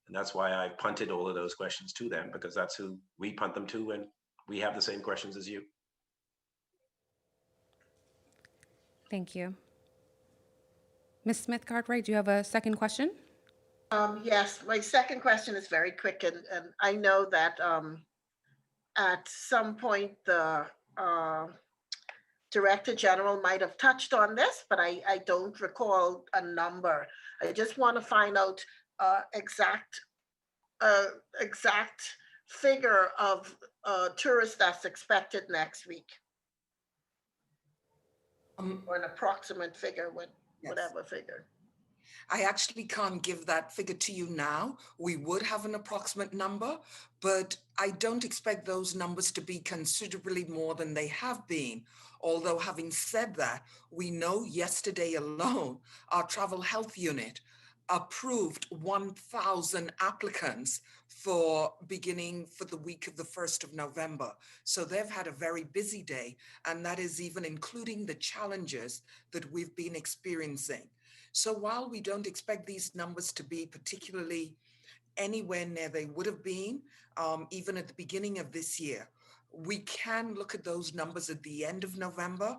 And that's why I punted all of those questions to them, because that's who we punt them to when we have the same questions as you. Thank you. Ms. Smith-Cartwright, do you have a second question? Yes, my second question is very quick, and I know that at some point the Director General might have touched on this, but I don't recall a number. I just want to find out exact figure of tourists that's expected next week, or an approximate figure, whatever figure. I actually can't give that figure to you now. We would have an approximate number, but I don't expect those numbers to be considerably more than they have been. Although having said that, we know yesterday alone, our travel health unit approved 1,000 applicants for the week of the 1st of November. So they've had a very busy day, and that is even including the challenges that we've been experiencing. So while we don't expect these numbers to be particularly anywhere near they would have been, even at the beginning of this year, we can look at those numbers at the end of November,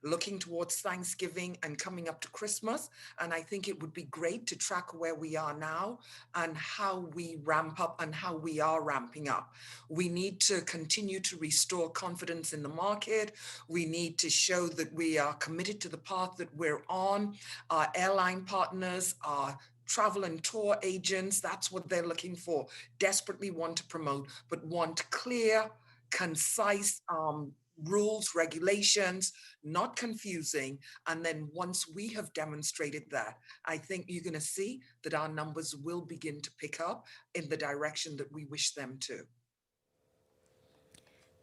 looking towards Thanksgiving and coming up to Christmas. And I think it would be great to track where we are now and how we ramp up and how we are ramping up. We need to continue to restore confidence in the market. We need to show that we are committed to the path that we're on. Our airline partners, our travel and tour agents, that's what they're looking for. Desperately want to promote, but want clear, concise rules, regulations, not confusing. And then once we have demonstrated that, I think you're going to see that our numbers will begin to pick up in the direction that we wish them to.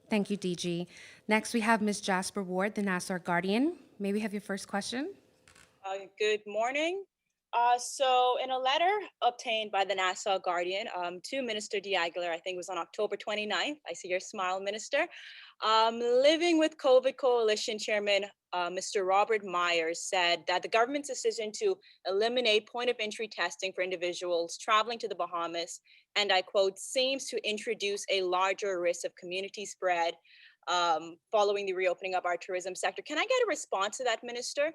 Thank you, DG. Next, we have Ms. Jasper Ward, the Nassau Guardian. May we have your first question? Good morning. So in a letter obtained by the Nassau Guardian to Minister D'Aguilar, I think it was on October 29th, I see your smile, Minister, Living with COVID Coalition Chairman Mr. Robert Myers said that the government's decision to eliminate point of entry testing for individuals traveling to the Bahamas, and I quote, seems to introduce a larger risk of community spread following the reopening of our tourism sector. Can I get a response to that, Minister?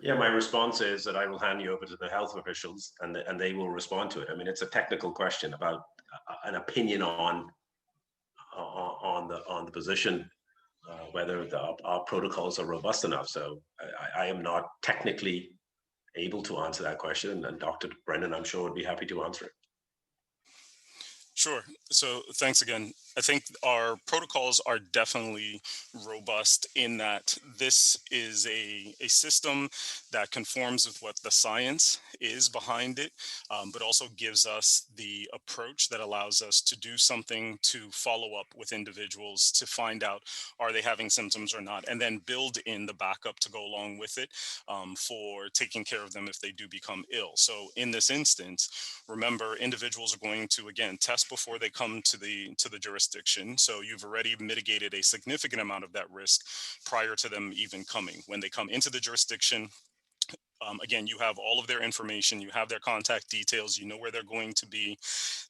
Yeah, my response is that I will hand you over to the health officials, and they will respond to it. I mean, it's a technical question about an opinion on the position, whether our protocols are robust enough. So I am not technically able to answer that question, and Dr. Brennan, I'm sure, would be happy to answer it. Sure. So thanks again. I think our protocols are definitely robust in that this is a system that conforms with what the science is behind it, but also gives us the approach that allows us to do something to follow up with individuals to find out, are they having symptoms or not, and then build in the backup to go along with it for taking care of them if they do become ill. So in this instance, remember, individuals are going to, again, test before they come to the jurisdiction. So you've already mitigated a significant amount of that risk prior to them even coming. When they come into the jurisdiction, again, you have all of their information, you have their contact details, you know where they're going to be.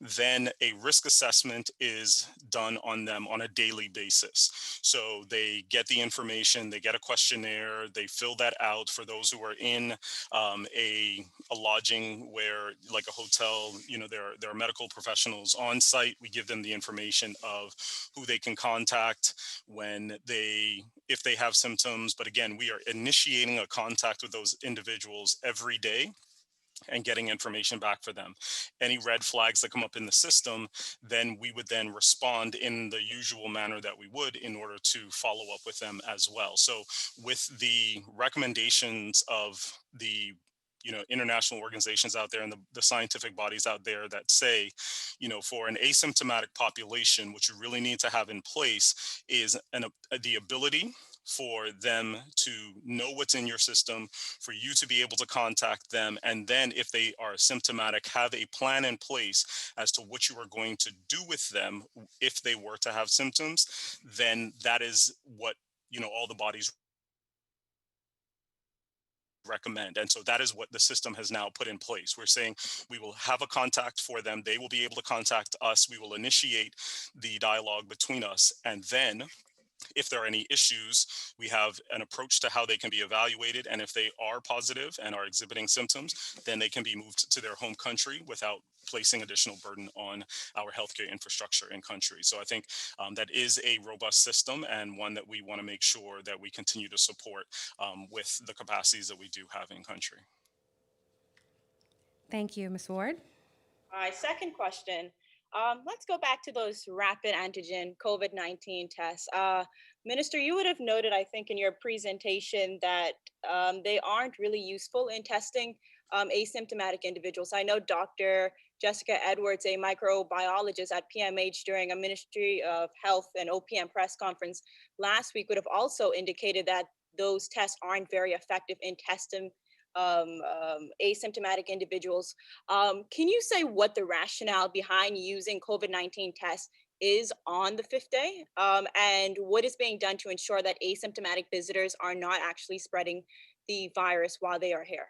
Then a risk assessment is done on them on a daily basis. So they get the information, they get a questionnaire, they fill that out for those who are in a lodging where, like a hotel, you know, there are medical professionals on site. We give them the information of who they can contact if they have symptoms. But again, we are initiating a contact with those individuals every day and getting information back for them. Any red flags that come up in the system, then we would then respond in the usual manner that we would in order to follow up with them as well. So with the recommendations of the international organizations out there and the scientific bodies out there that say, for an asymptomatic population, what you really need to have in place is the ability for them to know what's in your system, for you to be able to contact them, and then if they are symptomatic, have a plan in place as to what you are going to do with them if they were to have symptoms. Then that is what, all the bodies recommend. And so that is what the system has now put in place. We're saying we will have a contact for them. They will be able to contact us. We will initiate the dialogue between us. And then if there are any issues, we have an approach to how they can be evaluated. And if they are positive and are exhibiting symptoms, then they can be moved to their home country without placing additional burden on our healthcare infrastructure in country. So I think that is a robust system, and one that we want to make sure that we continue to support with the capacities that we do have in country. Thank you, Ms. Ward. All right, second question. Let's go back to those rapid antigen COVID-19 tests. Minister, you would have noted, I think, in your presentation that they aren't really useful in testing asymptomatic individuals. I know Dr. Jessica Edwards, a microbiologist at PMH during a Ministry of Health and OPM press conference last week, would have also indicated that those tests aren't very effective in testing asymptomatic individuals. Can you say what the rationale behind using COVID-19 tests is on the fifth day, and what is being done to ensure that asymptomatic visitors are not actually spreading the virus while they are here?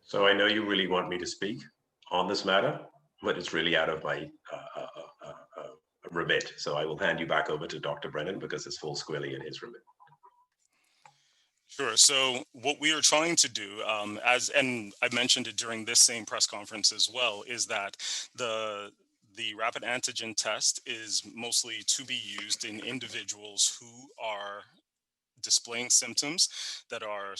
So I know you really want me to speak on this matter, but it's really out of my remit. So I will hand you back over to Dr. Brennan because it's full squarely in his remit. Sure. So what we are trying to do, and I mentioned it during this same press conference as well, is that the rapid antigen test is mostly to be used in individuals who are displaying symptoms that are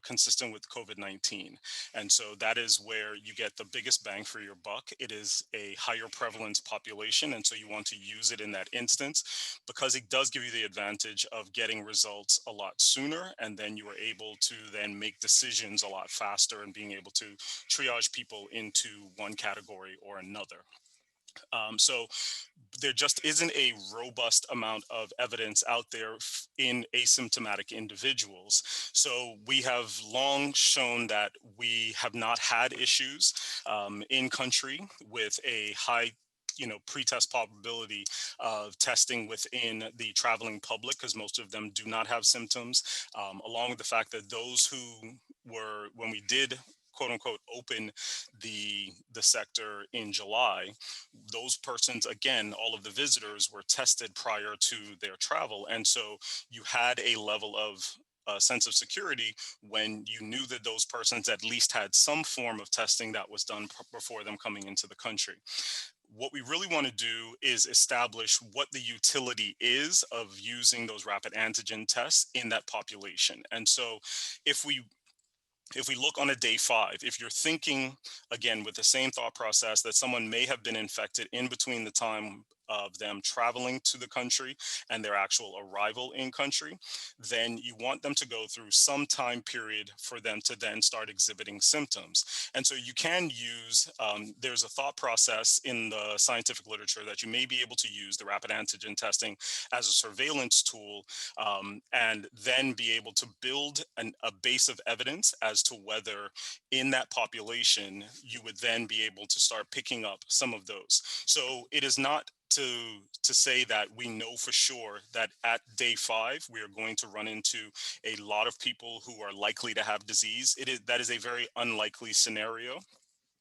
consistent with COVID-19. And so that is where you get the biggest bang for your buck. It is a higher prevalence population. And so you want to use it in that instance because it does give you the advantage of getting results a lot sooner. And then you are able to then make decisions a lot faster and being able to triage people into one category or another. So there just isn't a robust amount of evidence out there in asymptomatic individuals. So we have long shown that we have not had issues in country with a high pre-test probability of testing within the traveling public, because most of them do not have symptoms, along with the fact that those who were, when we did quote unquote open the sector in July, those persons, again, all of the visitors were tested prior to their travel. And so you had a level of sense of security when you knew that those persons at least had some form of testing that was done before them coming into the country. What we really want to do is establish what the utility is of using those rapid antigen tests in that population. And so if we look on a day 5, if you're thinking, again, with the same thought process that someone may have been infected in between the time of them traveling to the country and their actual arrival in country, then you want them to go through some time period for them to then start exhibiting symptoms. And so you can use, there's a thought process in the scientific literature that you may be able to use the rapid antigen testing as a surveillance tool, and then be able to build a base of evidence as to whether in that population you would then be able to start picking up some of those. So it is not to say that we know for sure that at day 5 we are going to run into a lot of people who are likely to have disease. That is a very unlikely scenario,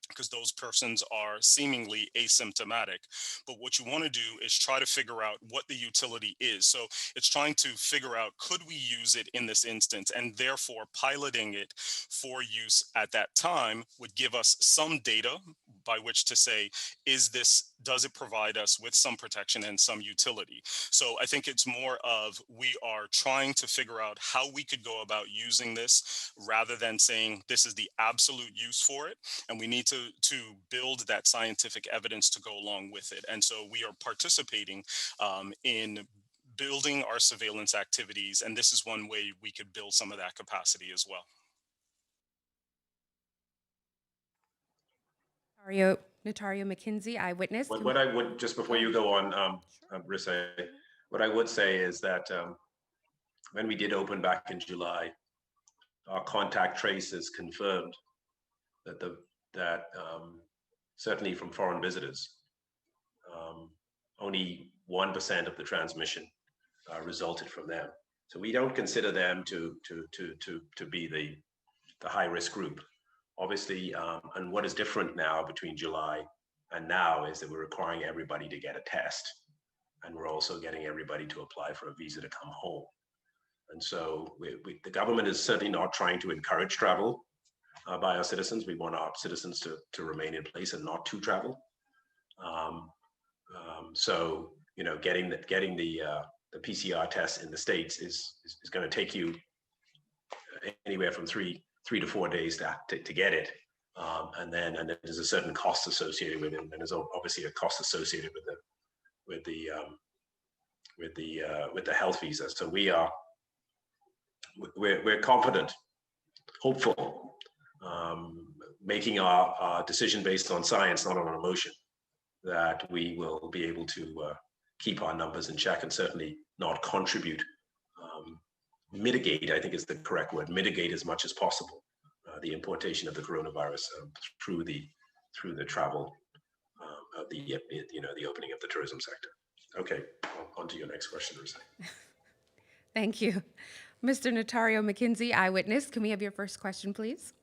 because those persons are seemingly asymptomatic. But what you want to do is try to figure out what the utility is. So it's trying to figure out, could we use it in this instance? And therefore piloting it for use at that time would give us some data by which to say, does it provide us with some protection and some utility? So I think it's more of, we are trying to figure out how we could go about using this rather than saying this is the absolute use for it. And we need to build that scientific evidence to go along with it. And so we are participating in building our surveillance activities. And this is one way we could build some of that capacity as well. Notario McKenzie, eyewitness. What I would, just before you go on, Risse, What I would say is that when we did open back in July, our contact traces confirmed that certainly from foreign visitors, only 1% of the transmission resulted from them. So we don't consider them to be the high risk group. Obviously, and what is different now between July and now is that we're requiring everybody to get a test, and we're also getting everybody to apply for a visa to come home. And so the government is certainly not trying to encourage travel by our citizens. We want our citizens to remain in place and not to travel. So, you know, getting the PCR test in the States is going to take you anywhere from three to 4 days to get it. And then there's a certain cost associated with it. And there's obviously a cost associated with the health visa. So we're confident, hopeful, making our decision based on science, not on emotion, that we will be able to keep our numbers in check and certainly not contribute, mitigate, I think is the correct word, mitigate as much as possible the importation of the coronavirus through the travel of the opening of the tourism sector. Okay, on to your next question, Risa. Thank you. Mr. Notario McKenzie, eyewitness, can we have your first question, please?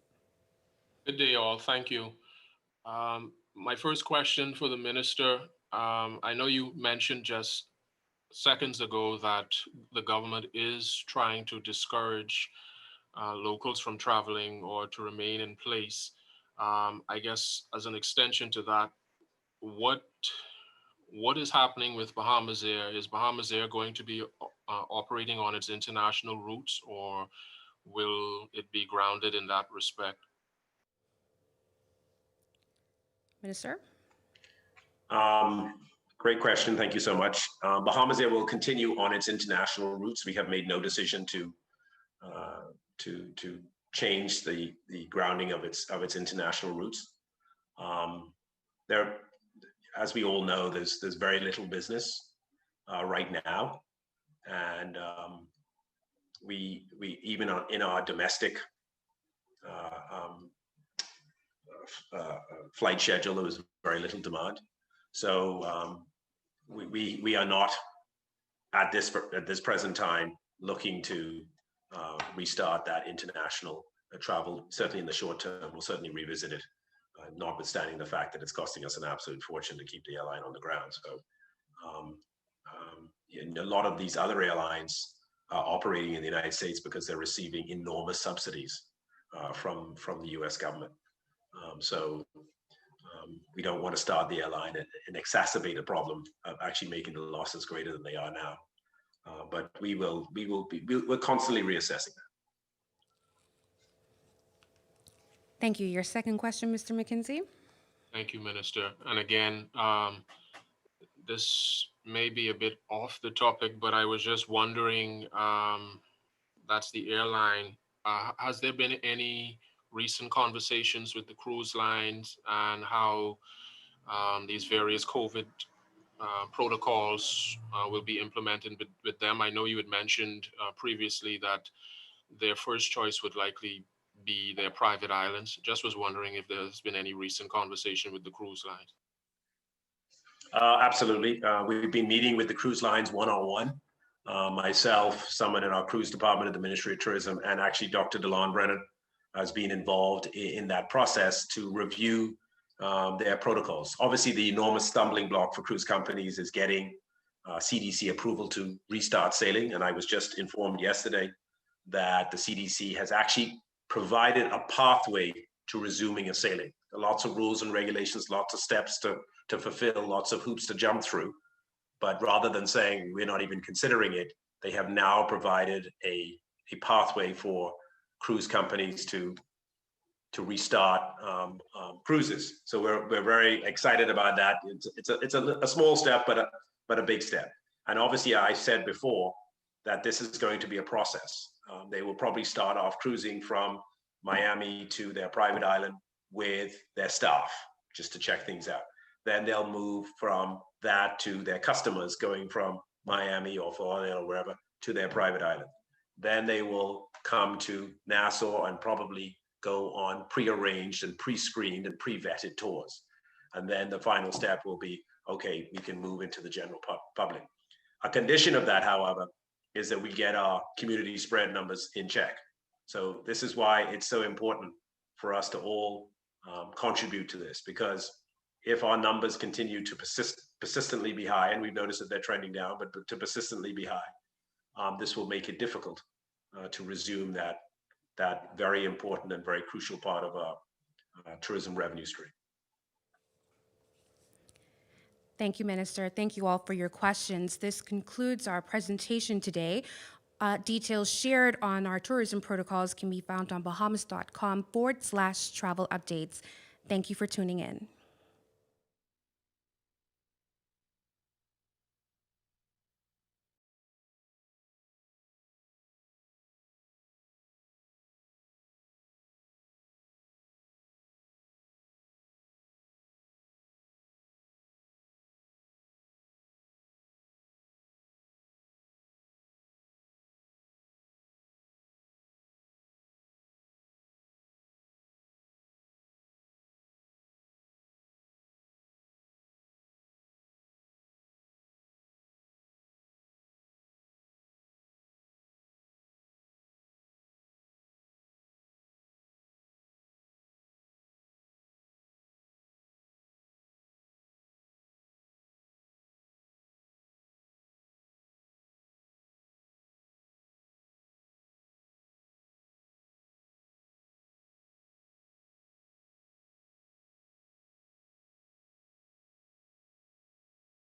Good day, all. Thank you. My first question for the minister, I know you mentioned just seconds ago that the government is trying to discourage locals from traveling or to remain in place. I guess as an extension to that, what is happening with Bahamas Air? Is Bahamas Air going to be operating on its international routes, or will it be grounded in that respect? Minister? Great question. Thank you so much. Bahamas Air will continue on its international routes. We have made no decision to change the grounding of its international routes. There, as we all know, there's very little business right now, and we even in our domestic flight schedule, there was very little demand. So we are not at this present time looking to restart that international travel. Certainly in the short term, we'll certainly revisit it, notwithstanding the fact that it's costing us an absolute fortune to keep the airline on the ground. So a lot of these other airlines are operating in the United States because they're receiving enormous subsidies from the US government. We don't want to start the airline and exacerbate a problem of actually making the losses greater than they are now. But we're constantly reassessing that. Thank you. Your second question, Mr. McKenzie? Thank you, Minister. And again, this may be a bit off the topic, but I was just wondering, that's the airline. Has there been any recent conversations with the cruise lines and how these various COVID protocols will be implemented with them? I know you had mentioned previously that their first choice would likely be their private islands. Just was wondering if there's been any recent conversation with the cruise lines. Absolutely. We've been meeting with the cruise lines one-on-one. Myself, someone in our cruise department at the Ministry of Tourism, and actually Dr. DeLon Brennan has been involved in that process to review their protocols. Obviously, the enormous stumbling block for cruise companies is getting CDC approval to restart sailing. And I was just informed yesterday that the CDC has actually provided a pathway to resuming a sailing. Lots of rules and regulations, lots of steps to fulfill, lots of hoops to jump through. But rather than saying we're not even considering it, they have now provided a pathway for cruise companies to restart cruises. So we're very excited about that. It's a small step, but a big step. And obviously, I said before that this is going to be a process. They will probably start off cruising from Miami to their private island with their staff, just to check things out. Then they'll move from that to their customers, going from Miami or Fort Lauderdale or wherever to their private island. Then they will come to Nassau and probably go on pre-arranged and pre-screened and pre-vetted tours. And then the final step will be, okay, we can move into the general public. A condition of that, however, is that we get our community spread numbers in check. So this is why it's so important for us to all contribute to this, because if our numbers continue to persistently be high, and we've noticed that they're trending down, but to persistently be high, this will make it difficult to resume that very important and very crucial part of our tourism revenue stream. Thank you, Minister. Thank you all for your questions. This concludes our presentation today. Details shared on our tourism protocols can be found on bahamas.com/travel updates. Thank you for tuning in.